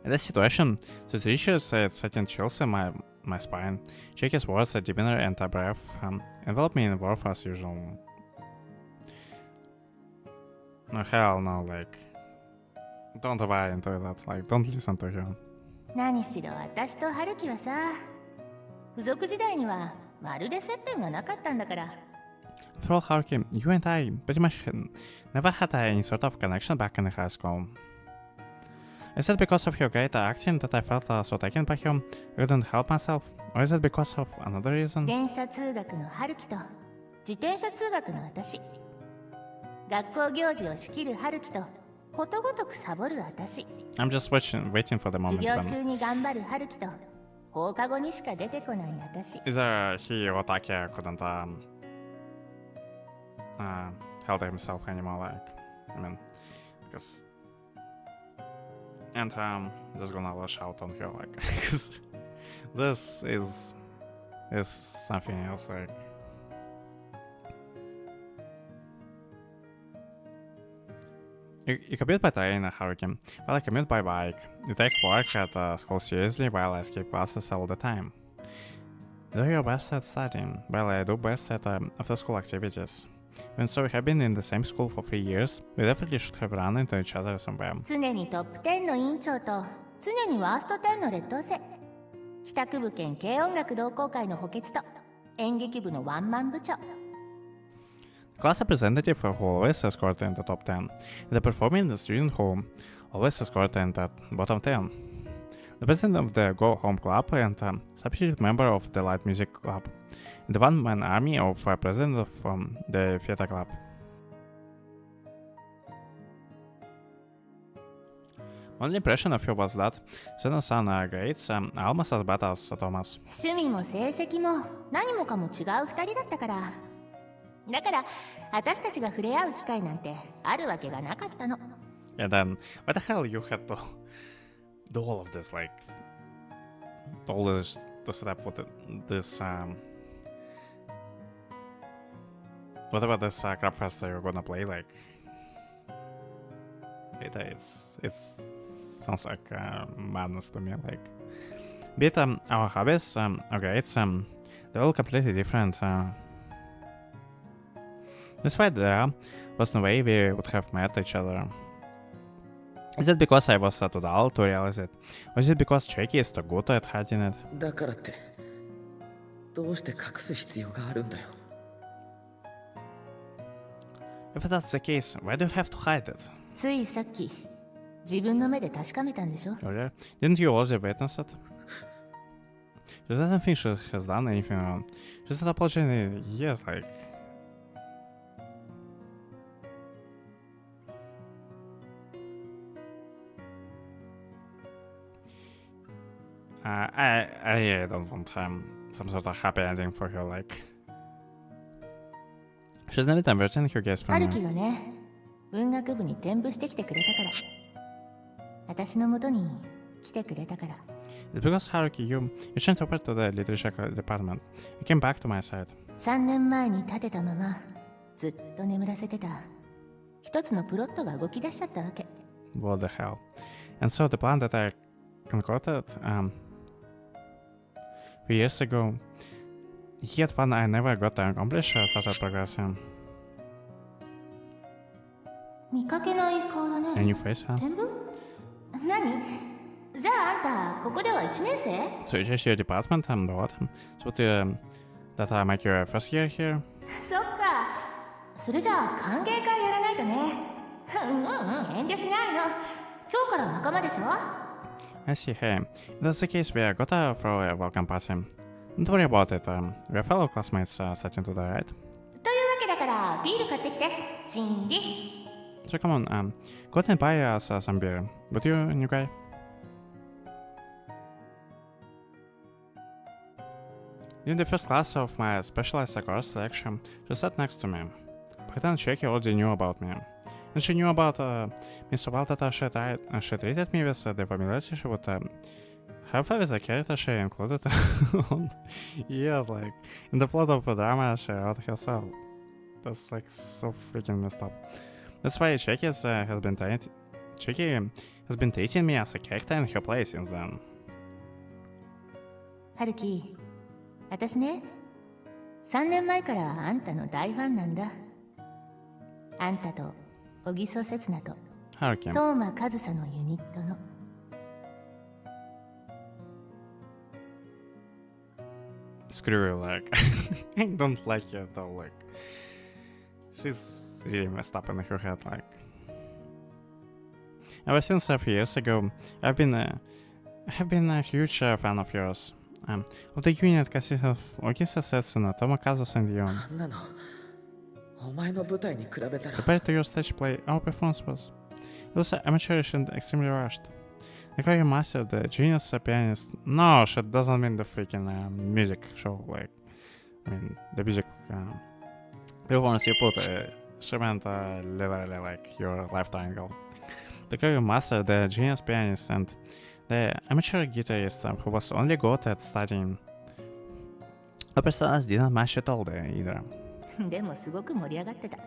[SPEAKER 1] In this situation, the teacher said setting chills in my spine. Chiki's words, demeanor, and breath enveloped me in warmth as usual. No, hell no, like, don't buy into that, like, don't listen to him.
[SPEAKER 3] 何しろ私と春樹はさ、付属時代にはまるで接点がなかったんだから。
[SPEAKER 1] After all, Haruki, you and I pretty much never had any sort of connection back in high school. Is it because of her great acting that I felt so taken by him? I couldn't help myself? Or is it because of another reason?
[SPEAKER 3] 電車通学の春樹と自転車通学の私、学校行事を仕切る春樹とことごとくサボる私、
[SPEAKER 1] I'm just waiting for the
[SPEAKER 3] 授
[SPEAKER 1] moment
[SPEAKER 3] 業
[SPEAKER 1] when
[SPEAKER 3] 中に頑張る春樹と放課後にしか出てこない私。
[SPEAKER 1] either he or Taki couldn't help himself anymore, like, I mean, because... And just gonna lash out on her, like, because this is something else, like... You commute by train, Haruki, while I commute by bike. You take work at school seriously while I skip classes all the time. You do your best at studying, while I do best at after-school activities. Even so, we have been in the same school for 3 years, we definitely should have run into each other somewhere.
[SPEAKER 3] 常にトップ10の委員長と常にワースト10の劣等生、帰宅部兼軽音楽同好会の補欠と演劇部のワンマン部長。
[SPEAKER 1] Class representative who always scored in the top 10, and the performing student who always scored in the bottom 10. The president of the Go Home Club and substitute member of the Light Music Club, and the one-man army of president of the Theater Club. My only impression of you was that Seno-san grades almost as bad as Thomas.
[SPEAKER 3] 趣味も成績も何もかも違う2人だったから。だから私たちが触れ合う機会なんてあるわけがなかったの。
[SPEAKER 1] And then, why the hell you had to do all of this, like, all this to set up with this, whatever this crap fest you're gonna play, like, it sounds like madness to me, like, be it our hobbies, our grades, they're all completely different. Despite there was no way we would have met each other. Is it because I was too dull to realize it? Or is it because Chueki is too good at hiding it?
[SPEAKER 6] だからってどうして隠す必要があるんだよ。
[SPEAKER 1] If that's the case, why do you have to hide it?
[SPEAKER 3] ついさっき自分の目で確かめたんでしょ。
[SPEAKER 1] Earlier? Didn't you already witness it? She doesn't think she has done anything wrong. She's not apologizing in years, like... I don't want some sort of happy ending for her, like... She's never diverting her gaze from
[SPEAKER 3] 春樹
[SPEAKER 1] me.
[SPEAKER 3] がね、文学部に転部してきてくれたから。私のもとに来てくれたから。
[SPEAKER 1] It's because Haruki, you changed over to the literature department. You came back to my side.
[SPEAKER 3] 3年前に立てたままずっと眠らせてた一つのプロットが動き出しちゃったわけ。
[SPEAKER 1] What the hell? And so the plan that I concocted, 3 years ago, yet one I never got to accomplish, started progressing.
[SPEAKER 3] 見かけない顔だ
[SPEAKER 1] A
[SPEAKER 3] ね。
[SPEAKER 1] new face, huh?
[SPEAKER 3] 転部？何？じゃああんたここでは1年生？
[SPEAKER 1] So you changed your department and what? So that I make your first year here?
[SPEAKER 3] そっか。それじゃあ歓迎会やらないとね。遠慮しないの。今日から仲間でしょ？
[SPEAKER 1] I see, hey, if that's the case, we gotta throw a welcome party. Don't worry about it, we're fellow classmates starting to die, right?
[SPEAKER 3] というわけだからビール買ってきて。チンリ。
[SPEAKER 1] So come on, go ahead and buy us some beer. Would you, new guy? In the first class of my specialized course selection, she sat next to me. Pretend Chueki already knew about me. And she knew about me so well that she treated me with the familiarity she would have with the character she included on years, like, in the plot of the drama she wrote herself. That's like so freaking messed up. That's why Chueki has been treating me as a character in her play since then.
[SPEAKER 3] 春樹、私ね、3年前からあんたの大ファンなんだ。あんたと小木曽刹那と
[SPEAKER 1] Haruki.
[SPEAKER 3] 東間和沙のユニットの。
[SPEAKER 1] Screw you, like, I don't like her at all, like, she's really messed up in her head, like. Ever since a few years ago, have been a huge fan of yours. Of the unit consists of Ogisa Setsuna, Tomokazu and you.
[SPEAKER 6] あんなのお前の舞台に比べたら
[SPEAKER 1] Compared to your stage play, our performance was. It was amateurish and extremely rushed. The choreographer mastered the genius pianist. No, shit doesn't mean the freaking music show. Like, I mean, the music performance you put. She meant literally like your life triangle. The choreographer mastered the genius pianist and the amateur guitarist who was only good at studying. Our personas didn't match at all there either.
[SPEAKER 3] でもすごく盛り上がってた。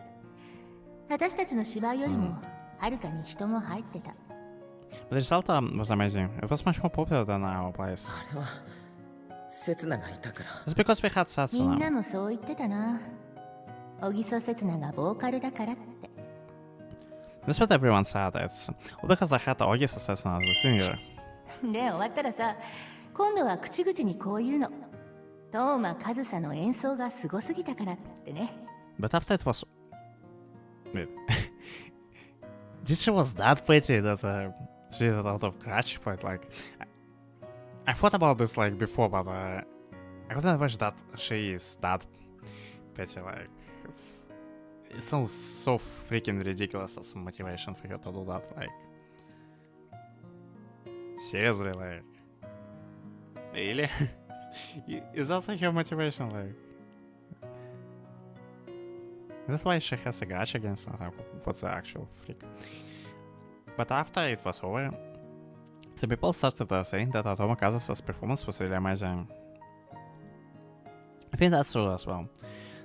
[SPEAKER 3] 私たちの芝居よりもはるかに人も入ってた。
[SPEAKER 1] But the result was amazing. It was much more popular than our plays.
[SPEAKER 6] あれはセツナがいたから
[SPEAKER 1] It's because we had
[SPEAKER 3] みんな
[SPEAKER 1] Satsuna.
[SPEAKER 3] もそう言ってたな。小木曽刹那がボーカルだからって。
[SPEAKER 1] That's what everyone said. It's all because they had Ogisa Satsuna as the singer.
[SPEAKER 3] で終わったらさ、今度は口々にこう言うの。東間和沙の演奏がすごすぎたからってね。
[SPEAKER 1] But after it was... Wait. She was that pretty that she did a lot of crutch fight. Like, I thought about this like before, but I couldn't imagine that she is that pretty. Like, it sounds so freaking ridiculous as motivation for her to do that. Like, seriously, like, really? Is that like her motivation? Like, is that why she has a grudge against her? What's the actual freak? But after it was over, some people started saying that Tomokazu's performance was really amazing. I think that's true as well.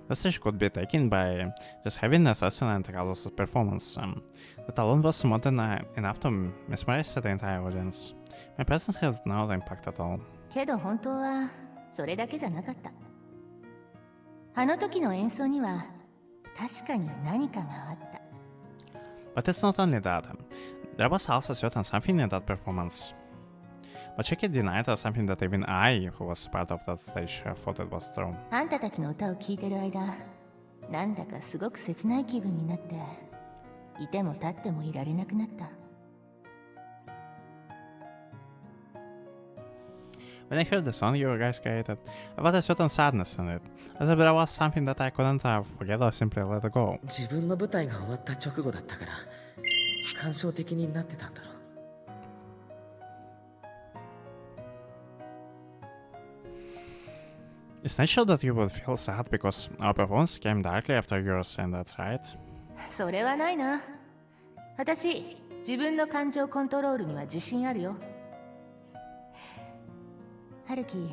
[SPEAKER 1] The stage could be taken by just having Satsuna and Kazusa's performance. That alone was more than enough to mesmerize the entire audience. My presence has no impact at all.
[SPEAKER 3] けど本当はそれだけじゃなかった。あの時の演奏には確かに何かがあった。
[SPEAKER 1] But it's not only that. There was also certain something in that performance. But Shiki denied something that even I, who was part of that stage, thought it was true.
[SPEAKER 3] あんたたちの歌を聴いてる間、なんだかすごく切ない気分になって、いても立ってもいられなくなった。
[SPEAKER 1] When I heard the song you guys created, I felt a certain sadness in it, as if there was something that I couldn't forget or simply let it go.
[SPEAKER 6] 自分の舞台が終わった直後だったから感傷的になってたんだろう
[SPEAKER 1] It's natural that you would feel sad because our performance came directly after yours, and that's right.
[SPEAKER 3] それはないな。私、自分の感情コントロールには自信あるよ。春樹、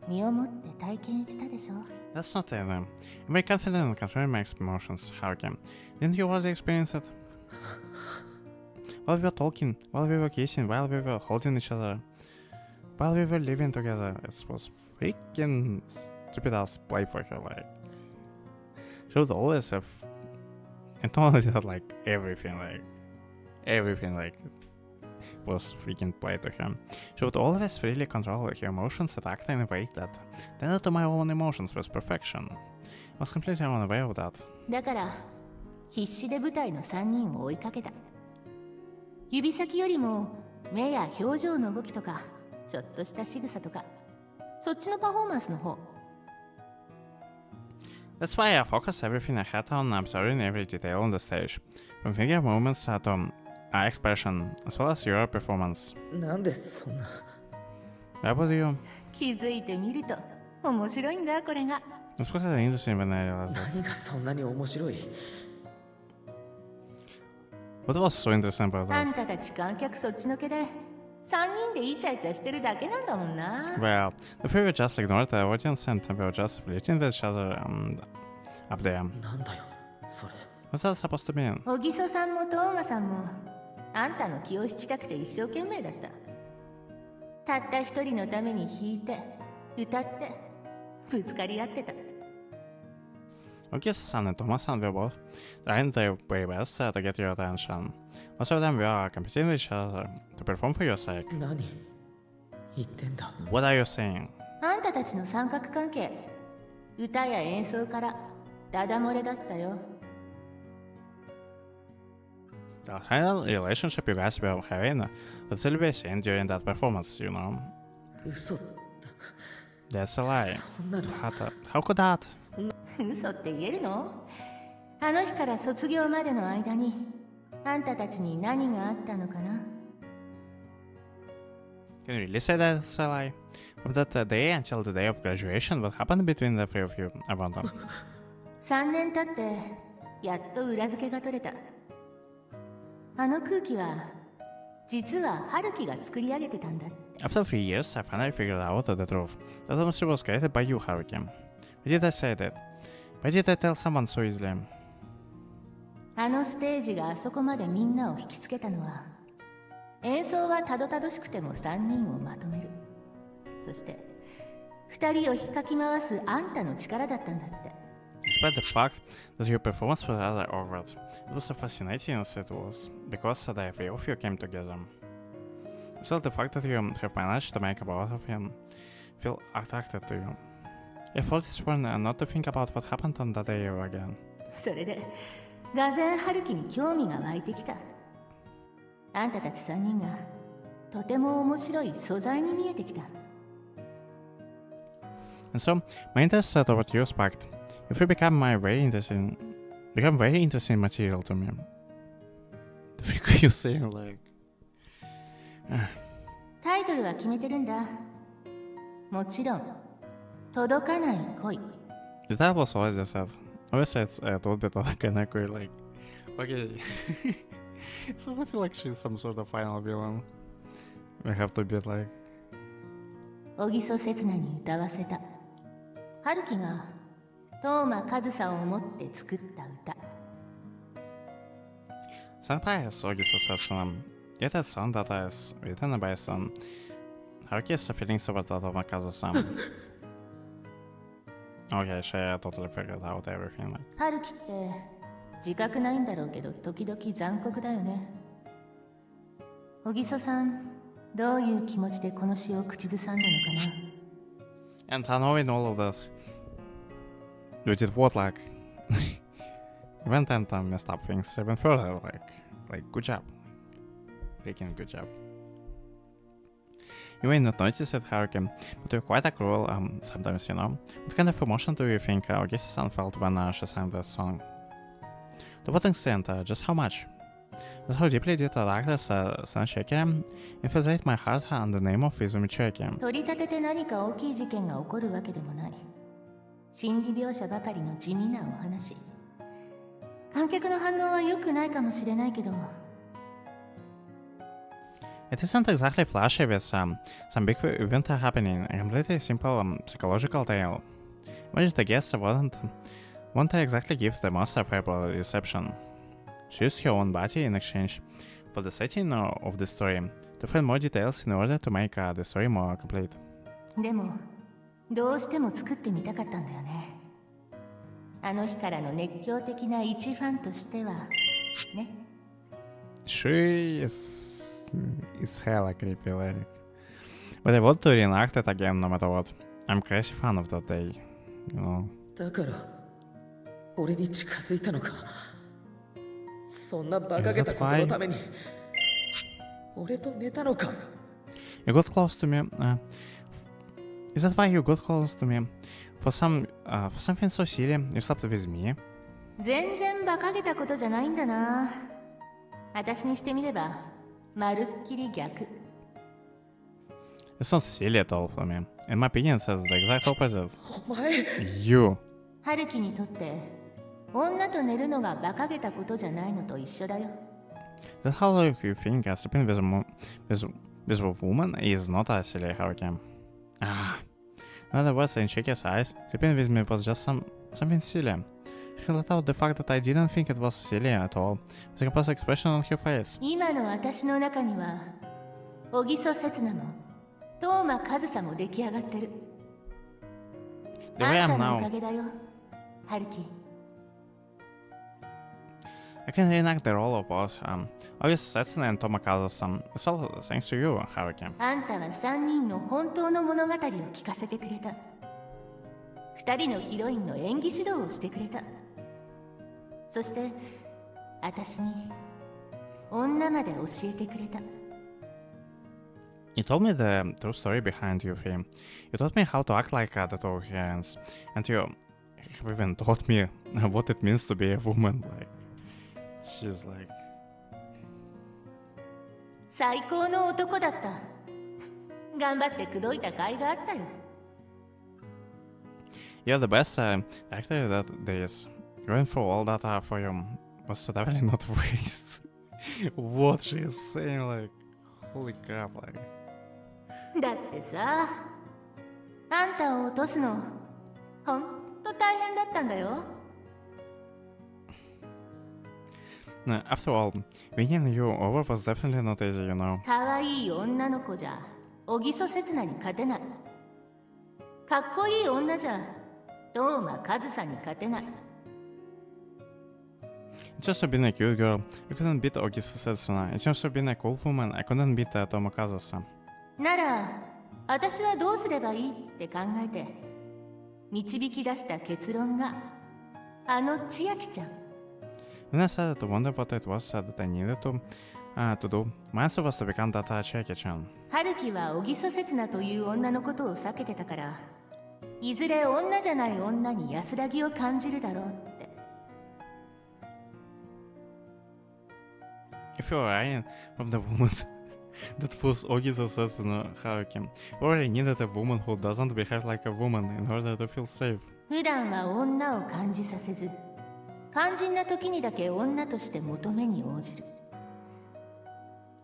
[SPEAKER 3] 身をもって体験したでしょ
[SPEAKER 1] That's not it. I'm very confident in controlling my emotions, Haruki. Didn't you already experience it? While we were talking, while we were kissing, while we were holding each other, while we were living together, it was freaking stupid ass play for her. Like, she would always have, and totally had like everything, like was freaking played to her. She would always freely control her emotions and act in a way that tended to my own emotions with perfection. I was completely unaware of that.
[SPEAKER 3] だから、必死で舞台の3人を追いかけた。指先よりも目や表情の動きとか、ちょっとした仕草とか、そっちのパフォーマンスの方。
[SPEAKER 1] That's why I focused everything I had on observing every detail on the stage, from finger movements to eye expression, as well as your performance.
[SPEAKER 6] なんでそんな
[SPEAKER 1] Why would you?
[SPEAKER 3] 気づいてみると面白いんだこれが。
[SPEAKER 1] It was quite interesting when I realized that.
[SPEAKER 6] 何がそんなに面白い
[SPEAKER 1] What was so interesting about
[SPEAKER 3] あ
[SPEAKER 1] that?
[SPEAKER 3] んたたち観客そっちのけで3人でイチャイチャしてるだけなんだもんな。
[SPEAKER 1] Well, the three were just ignored the audience and we were just flirting with each other up there.
[SPEAKER 6] なんだよそれ
[SPEAKER 1] What's that supposed to mean?
[SPEAKER 3] 小木曽さんも東馬さんもあんたの気を引きたくて一生懸命だった。たった一人のために弾いて歌ってぶつかり合ってた。
[SPEAKER 1] Ogisa-san and Thomas-san were both trying their very best to get your attention. Most of them were competing with each other to perform for your sake.
[SPEAKER 6] 何言ってんだ
[SPEAKER 1] What are you saying?
[SPEAKER 3] あんたたちの三角関係、歌や演奏からダダ漏れだったよ。
[SPEAKER 1] The kind of relationship you guys were having that's will be seen during that performance, you know.
[SPEAKER 6] 嘘
[SPEAKER 1] That's a lie.
[SPEAKER 6] そんなの
[SPEAKER 1] How could that?
[SPEAKER 3] 嘘って言えるの？あの日から卒業までの間にあんたたちに何があったのかな？
[SPEAKER 1] Can you really say that's a lie? From that day until the day of graduation, what happened between the three of you? I wonder.
[SPEAKER 3] 3年経ってやっと裏付けが取れた。あの空気は実は春樹が作り上げてたんだって。
[SPEAKER 1] After 3 years, I finally figured out the truth. That atmosphere was created by you, Haruki. Why did I say that? Why did I tell someone so easily?
[SPEAKER 3] あのステージがあそこまでみんなを引きつけたのは、演奏がたどたどしくても3人をまとめる。そして2人を引っかき回すあんたの力だったんだって。
[SPEAKER 1] Despite the fact that your performance was rather awkward, it was so fascinating as it was, because the three of you came together. So the fact that you have managed to make both of them feel attracted to you. I thought it's important not to think about what happened on that day again.
[SPEAKER 3] それでがぜん春樹に興味が湧いてきた。あんたたち3人がとても面白い素材に見えてきた。
[SPEAKER 1] And so, my interest toward you sparked. If you become very interesting material to me. The figure you saying like...
[SPEAKER 3] タイトルは決めてるんだ。もちろん届かない恋。
[SPEAKER 1] The title was always just said. Obviously it's a little bit like an echo, like... Okay... It sort of feel like she's some sort of final villain. We have to be like...
[SPEAKER 3] 小木曽刹那に歌わせた。春樹が當間和沙を思って作った歌。
[SPEAKER 1] Sung by Ogiso Setsuna. Yet a song that is written by some Haruki's feelings about Totoma Kazu-san. Okay, she totally figured out everything. Like.
[SPEAKER 3] 春樹って自覚ないんだろうけど時々残酷だよね。小木曽さん、どういう気持ちでこの詩を口ずさんだのかな。
[SPEAKER 1] And knowing all of this, you did what, like, went and messed up things even further, like, good job. Freaking good job. You may not notice it, Haruki, but you're quite a cruel, sometimes, you know. What kind of emotion do you think Ogisa-san felt when she sang this song? To what extent, just how much? Just how deeply did the actress Sanshiki infiltrate my heart under the name of Izumi Chiaki?
[SPEAKER 3] 取り立てて何か大きい事件が起こるわけでもない。心理描写ばかりの地味なお話。観客の反応は良くないかもしれないけど。
[SPEAKER 1] It isn't exactly flashy with some big event happening, a completely simple psychological tale. Which the guests won't exactly give the most favorable reception. She used her own body in exchange for the setting of the story to find more details in order to make the story more complete.
[SPEAKER 3] でも、どうしても作ってみたかったんだよね。あの日からの熱狂的な一ファンとしては、ね。
[SPEAKER 1] She is hella creepy, like. But I want to reenact it again no matter what. I'm crazy fan of that day, you know.
[SPEAKER 6] だから俺に近づいたのか。そんな馬鹿げたことのために俺と寝たのか。
[SPEAKER 1] You got close to me. Is that why you got close to me? For something so silly, you slept with me?
[SPEAKER 3] 全然馬鹿げたことじゃないんだな。私にしてみれば、まるっきり逆。
[SPEAKER 1] It's not silly at all for me. In my opinion, it says the exact opposite.
[SPEAKER 6] お前
[SPEAKER 1] You.
[SPEAKER 3] 春樹にとって女と寝るのが馬鹿げたことじゃないのと一緒だよ。
[SPEAKER 1] That's how you think sleeping with a woman is not a silly Haruki. In other words, in Shiki's eyes, sleeping with me was just something silly. She let out the fact that I didn't think it was silly at all. It's a composed expression on her face.
[SPEAKER 3] 今の私の中には、小木曽刹那も、當間和沙も出来上がってる。
[SPEAKER 1] The way
[SPEAKER 3] あん
[SPEAKER 1] I'm
[SPEAKER 3] たのおか
[SPEAKER 1] now,
[SPEAKER 3] げだよ、春樹。
[SPEAKER 1] I can reenact the role of both August Setsuna and Tomakazu-san. It's all thanks to you, Haruki.
[SPEAKER 3] あんたは3人の本当の物語を聞かせてくれた。2人のヒロインの演技指導をしてくれた。そして、私に女まで教えてくれた。
[SPEAKER 1] You told me the true story behind Yuffie. You taught me how to act like the Tauhians, and you have even taught me what it means to be a woman. Like, she's like,
[SPEAKER 3] 最高の男だった。頑張って口説いた甲斐があったよ。
[SPEAKER 1] you're the best actor that there is. Going through all that for you was definitely not waste. What she is saying, like, holy crap, like.
[SPEAKER 3] だってさ、あんたを落とすのほんと大変だったんだよ。
[SPEAKER 1] No, after all, winning you over was definitely not easy, you know.
[SPEAKER 3] 可愛い女の子じゃ小木曽刹那に勝てない。かっこいい女じゃ東間和沙に勝てない。
[SPEAKER 1] It's just being a cute girl, I couldn't beat Ogisa Setsuna. It's just being a cool woman, I couldn't beat Tomokazu-san.
[SPEAKER 3] なら私はどうすればいいって考えて導き出した結論があの千秋ちゃん。
[SPEAKER 1] When I started to wonder what it was that I needed to do, my answer was to become that Chiaki-chan.
[SPEAKER 3] 春樹は小木曽刹那という女のことを避けてたから、いずれ女じゃない女に安らぎを感じるだろうって。
[SPEAKER 1] If you're Ryan from the woman that was Ogisa Setsuna Haruki, you already needed a woman who doesn't behave like a woman in order to feel safe.
[SPEAKER 3] 普段は女を感じさせず、肝心な時にだけ女として求めに応じる。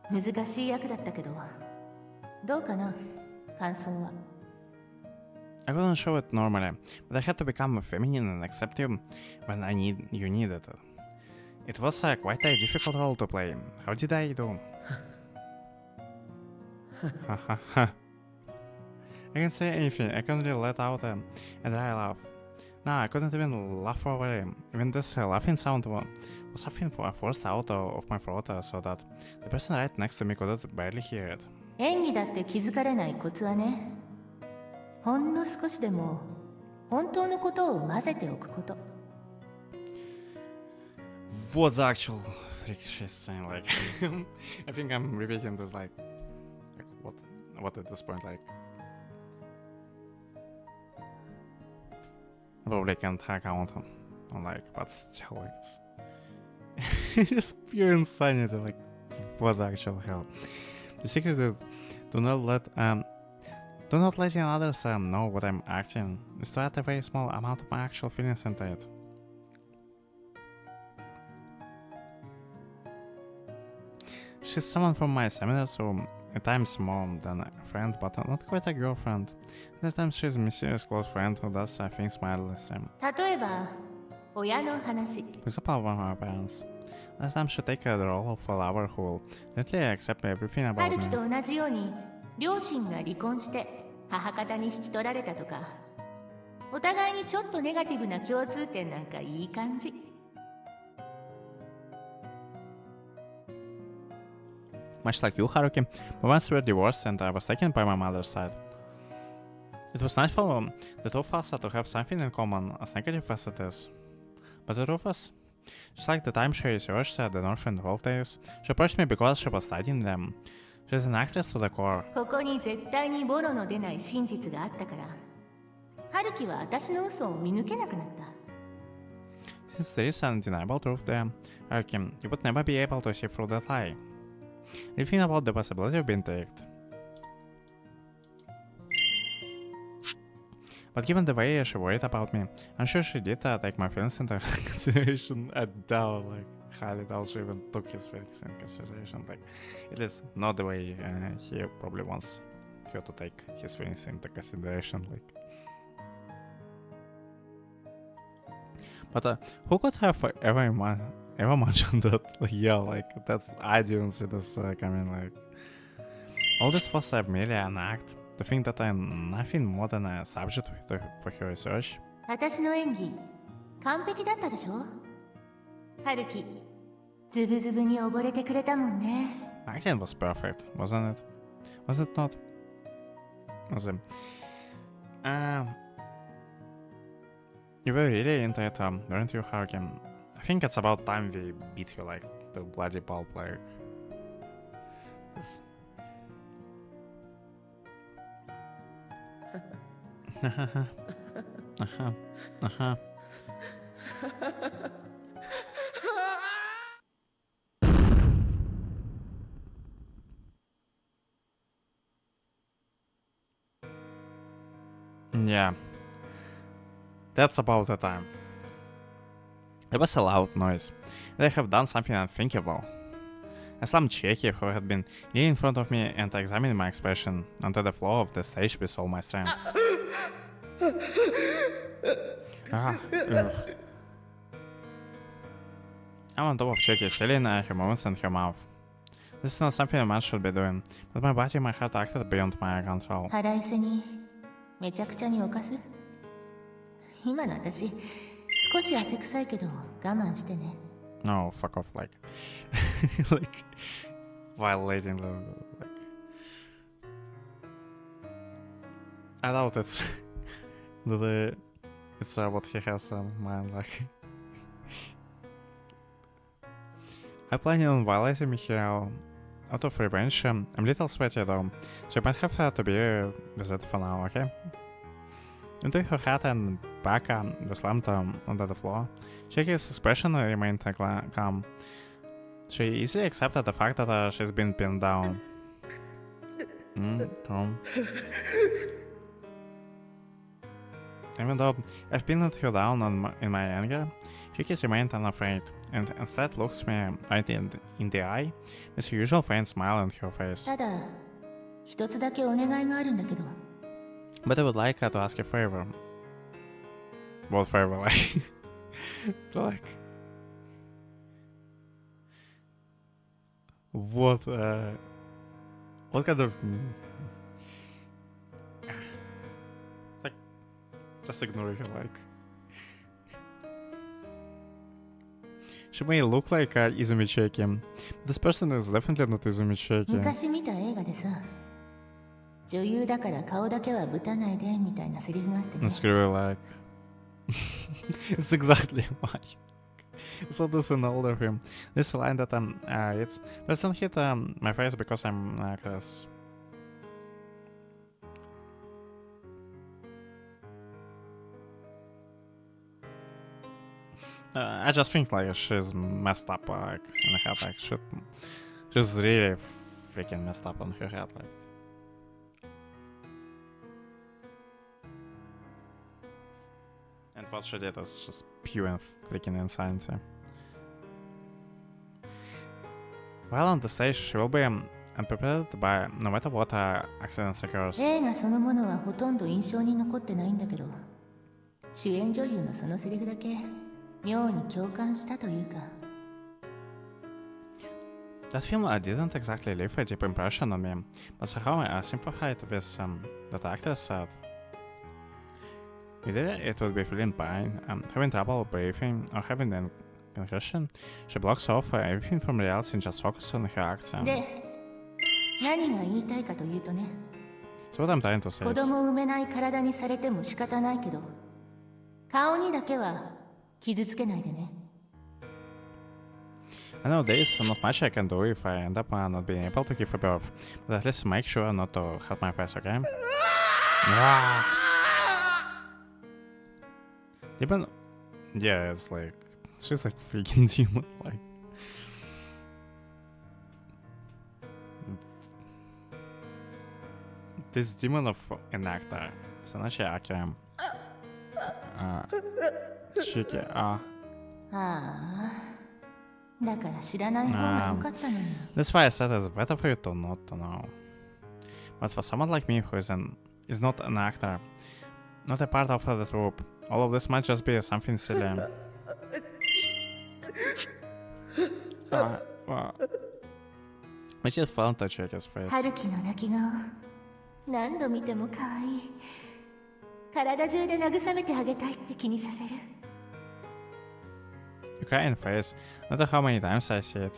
[SPEAKER 3] 難しい役だったけど、どうかな、感想は。
[SPEAKER 1] I couldn't show it normally, but I had to become feminine and accept you when you needed it. It was quite a difficult role to play. How did I do? I can't say anything. I couldn't really let out a dry laugh. No, I couldn't even laugh properly. Even this laughing sound was something forced out of my throat so that the person right next to me could barely hear it.
[SPEAKER 3] 演技だって気づかれないコツはね、ほんの少しでも本当のことを混ぜておくこと。
[SPEAKER 1] What's the actual freak she's saying? Like, I think I'm repeating this like what at this point, like. Probably can't count on like, but still, like, it's just pure insanity. Like, what the actual hell? The secret is do not let others know what I'm acting. Is to add a very small amount of my actual feelings into it. She's someone from my seminar, so at times more than a friend, but not quite a girlfriend. At times she's a mysterious close friend who does things mindlessly.
[SPEAKER 3] 例えば、親の話。
[SPEAKER 1] For example, one of my parents. At times she takes the role of a lover who will gently accept everything about
[SPEAKER 3] 春
[SPEAKER 1] me.
[SPEAKER 3] 樹と同じように、両親が離婚して母方に引き取られたとか、お互いにちょっとネガティブな共通点なんかいい感じ。
[SPEAKER 1] Much like you, Haruki, my parents were divorced and I was taken by my mother's side. It was nice for the two of us to have something in common, as negative as it is. But the two of us, just like the time she researched the Northern World days, she approached me because she was studying them. She's an actress to the core.
[SPEAKER 3] ここに絶対にボロの出ない真実があったから、春樹は私の嘘を見抜けなくなった。
[SPEAKER 1] Since there is an undeniable truth there, Haruki, you would never be able to see through that lie. Anything about the possibility of being tricked. But given the way she worried about me, I'm sure she did take my feelings into consideration. I doubt, highly doubt she even took his feelings into consideration. It is not the way he probably wants her to take his feelings into consideration. But who could have ever mentioned that? That I didn't see this coming. All this was merely an act. To think that I'm nothing more than a subject for her research.
[SPEAKER 3] 私の演技、完璧だったでしょ？春樹、ズブズブに溺れてくれたもんね。
[SPEAKER 1] Acting was perfect, wasn't it? Was it not? Was it? You were really into it, weren't you, Haruki? I think it's about time we beat you to bloody pulp, like. Uh-huh. Yeah. That's about the time. It was a loud noise. They have done something unthinkable. I slammed Checky, who had been kneeling in front of me, and examined my expression onto the floor of the stage with all my strength. Ugh. I'm on top of Checky, stealing her movements and her mouth. This is not something a man should be doing, but my body and my heart acted beyond my control.
[SPEAKER 3] 腹いせにめちゃくちゃに犯す。今の私少し汗臭いけど我慢してね。
[SPEAKER 1] No, fuck off, like, like, violating the, like, I doubt it's, it's what he has in mind, like, I'm planning on violating me here out of revenge. I'm a little sweaty though, so you might have to be with it for now, okay? Into her head and back were slammed onto the floor. Chicky's expression remained calm. She easily accepted the fact that she's been pinned down. Calm. Even though I've pinned her down in my anger, Chicky remained unafraid, and instead looks me right in the eye with her usual faint smile on her face.
[SPEAKER 3] ただ一つだけお願いがあるんだけど。
[SPEAKER 1] But I would like to ask a favor. What favor, like? Like... What kind of... Like... Just ignore her, like... She may look like Izumi Cheki, but this person is definitely not Izumi Cheki.
[SPEAKER 3] 昔見た映画でさ、女優だから顔だけはぶたないでみたいなセリフがあってね。
[SPEAKER 1] Screw like... It's exactly why. I saw this in older film. There's a line that it's doesn't hit my face because I'm like this. I just think like she's messed up like in her head, like she's really freaking messed up on her head, like. And what she did is just pure and freaking insanity. While on the stage, she will be unprepared by no matter what accidents occurs.
[SPEAKER 3] 映画そのものはほとんど印象に残ってないんだけど、主演女優のそのセリフだけ妙に共感したというか。
[SPEAKER 1] That film didn't exactly leave a deep impression on me, but somehow I sympathized with that actress said. Either it would be feeling pain, having trouble breathing, or having a concussion. She blocks off everything from reality and just focuses on her acting.
[SPEAKER 3] で、何が言いたいかというとね、
[SPEAKER 1] So what I'm trying to say
[SPEAKER 3] 子
[SPEAKER 1] is,
[SPEAKER 3] 供を産めない体にされても仕方ないけど、顔にだけは傷つけないでね。
[SPEAKER 1] I know there is not much I can do if I end up not being able to give a birth, but at least make sure not to hurt my face, okay? Even, yeah, it's like, she's like freaking demon, like. This demon of an actor, Sanashi Akira. Shiki,
[SPEAKER 3] ああ、だから知らない方が良かったのに。
[SPEAKER 1] That's why I said it's better for you to not to know. But for someone like me who is not an actor, not a part of the troupe, all of this might just be something silly. I just fell to check his face.
[SPEAKER 3] 春樹の泣き顔、何度見ても可愛い。体中で慰めてあげたいって気にさせる。
[SPEAKER 1] Your crying face, no matter how many times I see it,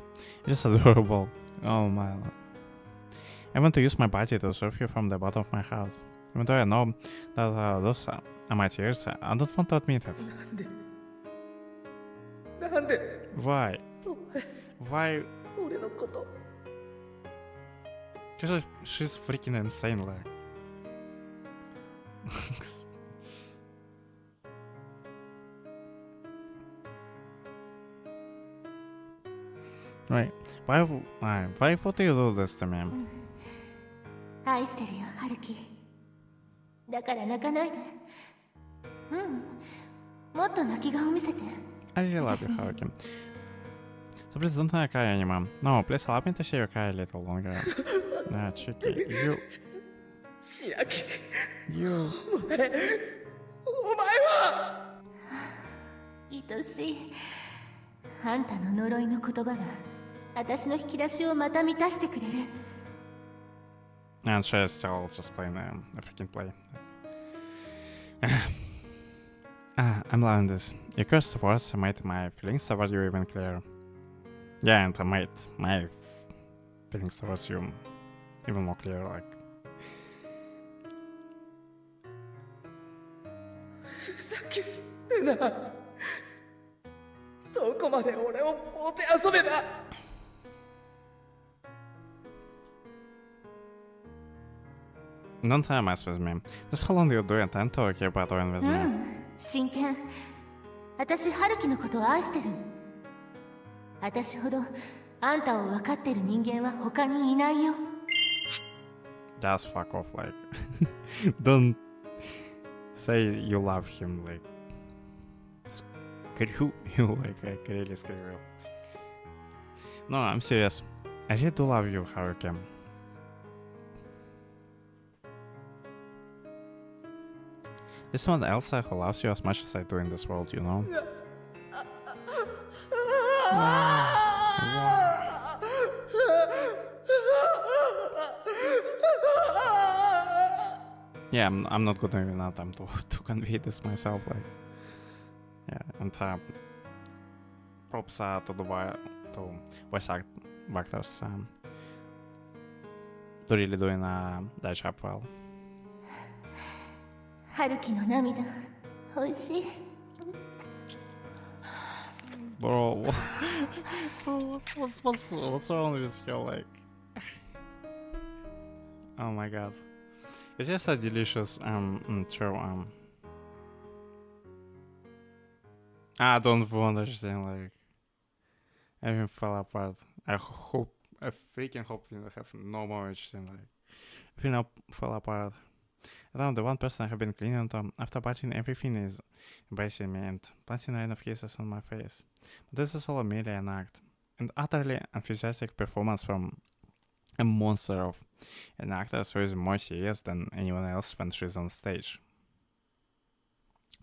[SPEAKER 1] it's just adorable. Oh my lord. I want to use my body to serve you from the bottom of my heart. Even though I know that those are my tears, I don't want to admit it.
[SPEAKER 6] なんで
[SPEAKER 1] Why? Why?
[SPEAKER 6] 俺のこと
[SPEAKER 1] Because she's freaking insane, like. Right. Why would you do this to me?
[SPEAKER 3] 愛してるよハルキ。だから泣かないで。もっと泣き顔見せて。
[SPEAKER 1] I really love you, Haruki. So please don't cry anymore. No, please allow me to see you cry a little longer. Nah, Chiki,
[SPEAKER 6] 千秋
[SPEAKER 1] you.
[SPEAKER 6] お前は
[SPEAKER 3] 愛しい。あんたの呪いの言葉が私の引き出しをまた満たしてくれる。
[SPEAKER 1] And she's still just playing a freaking play. I'm loving this. Your cursed words made my feelings towards you even clearer. Yeah, and I made my feelings towards you even more clear, like.
[SPEAKER 6] ふざけるな。どこまで俺をもてあそべだ。
[SPEAKER 1] Don't mess with me. Just how long do you intend to keep battling with me?
[SPEAKER 3] 真剣。私ハルキのことを愛してるの。私ほどあんたを分かってる人間は他にいないよ。
[SPEAKER 1] Just fuck off, like. Don't say you love him, like. Screw you, like really screw you. No, I'm serious. I really do love you, Haruki. There's someone else who loves you as much as I do in this world, you know? Yeah, I'm not good enough time to convey this myself, like. Yeah, and props to the voice actors to really doing that job well.
[SPEAKER 3] ハルキの涙、美味しい。
[SPEAKER 1] Bro, what's wrong with this girl, like? Oh my god. It's just a delicious, true, I don't understand, like, everything fell apart. I freaking hope you have no more interesting, like, everything fell apart. I don't know, the one person I have been clinging to after watching everything is embracing me and planting a line of kisses on my face. But this is all merely an act, an utterly enthusiastic performance from a monster of an actress who is more serious than anyone else when she's on stage.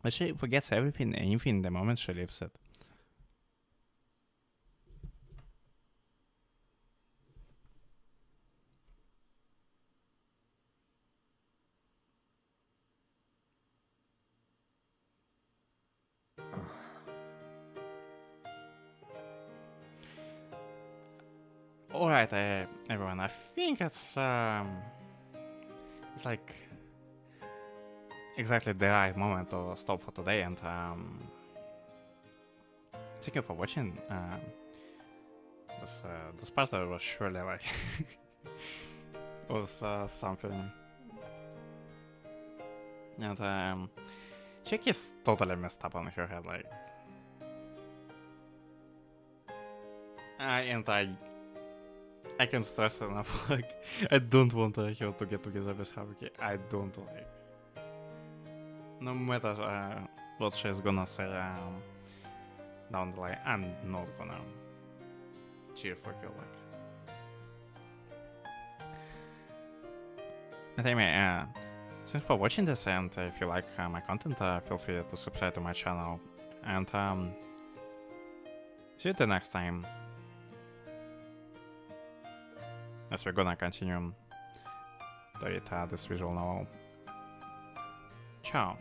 [SPEAKER 1] But she forgets anything the moment she leaves it. Alright, everyone, I think it's like exactly the right moment to stop for today, and thank you for watching. This part was surely like was something, and Chick is totally messed up on her head, like, and I can stress enough, like, I don't want her to get together with Haruki. I don't, like. No matter what she's gonna say down the line, I'm not gonna cheer for her, like. And anyway, thanks for watching this, and if you like my content, feel free to subscribe to my channel, and see you the next time. As we're gonna continue to read this visual novel. Ciao.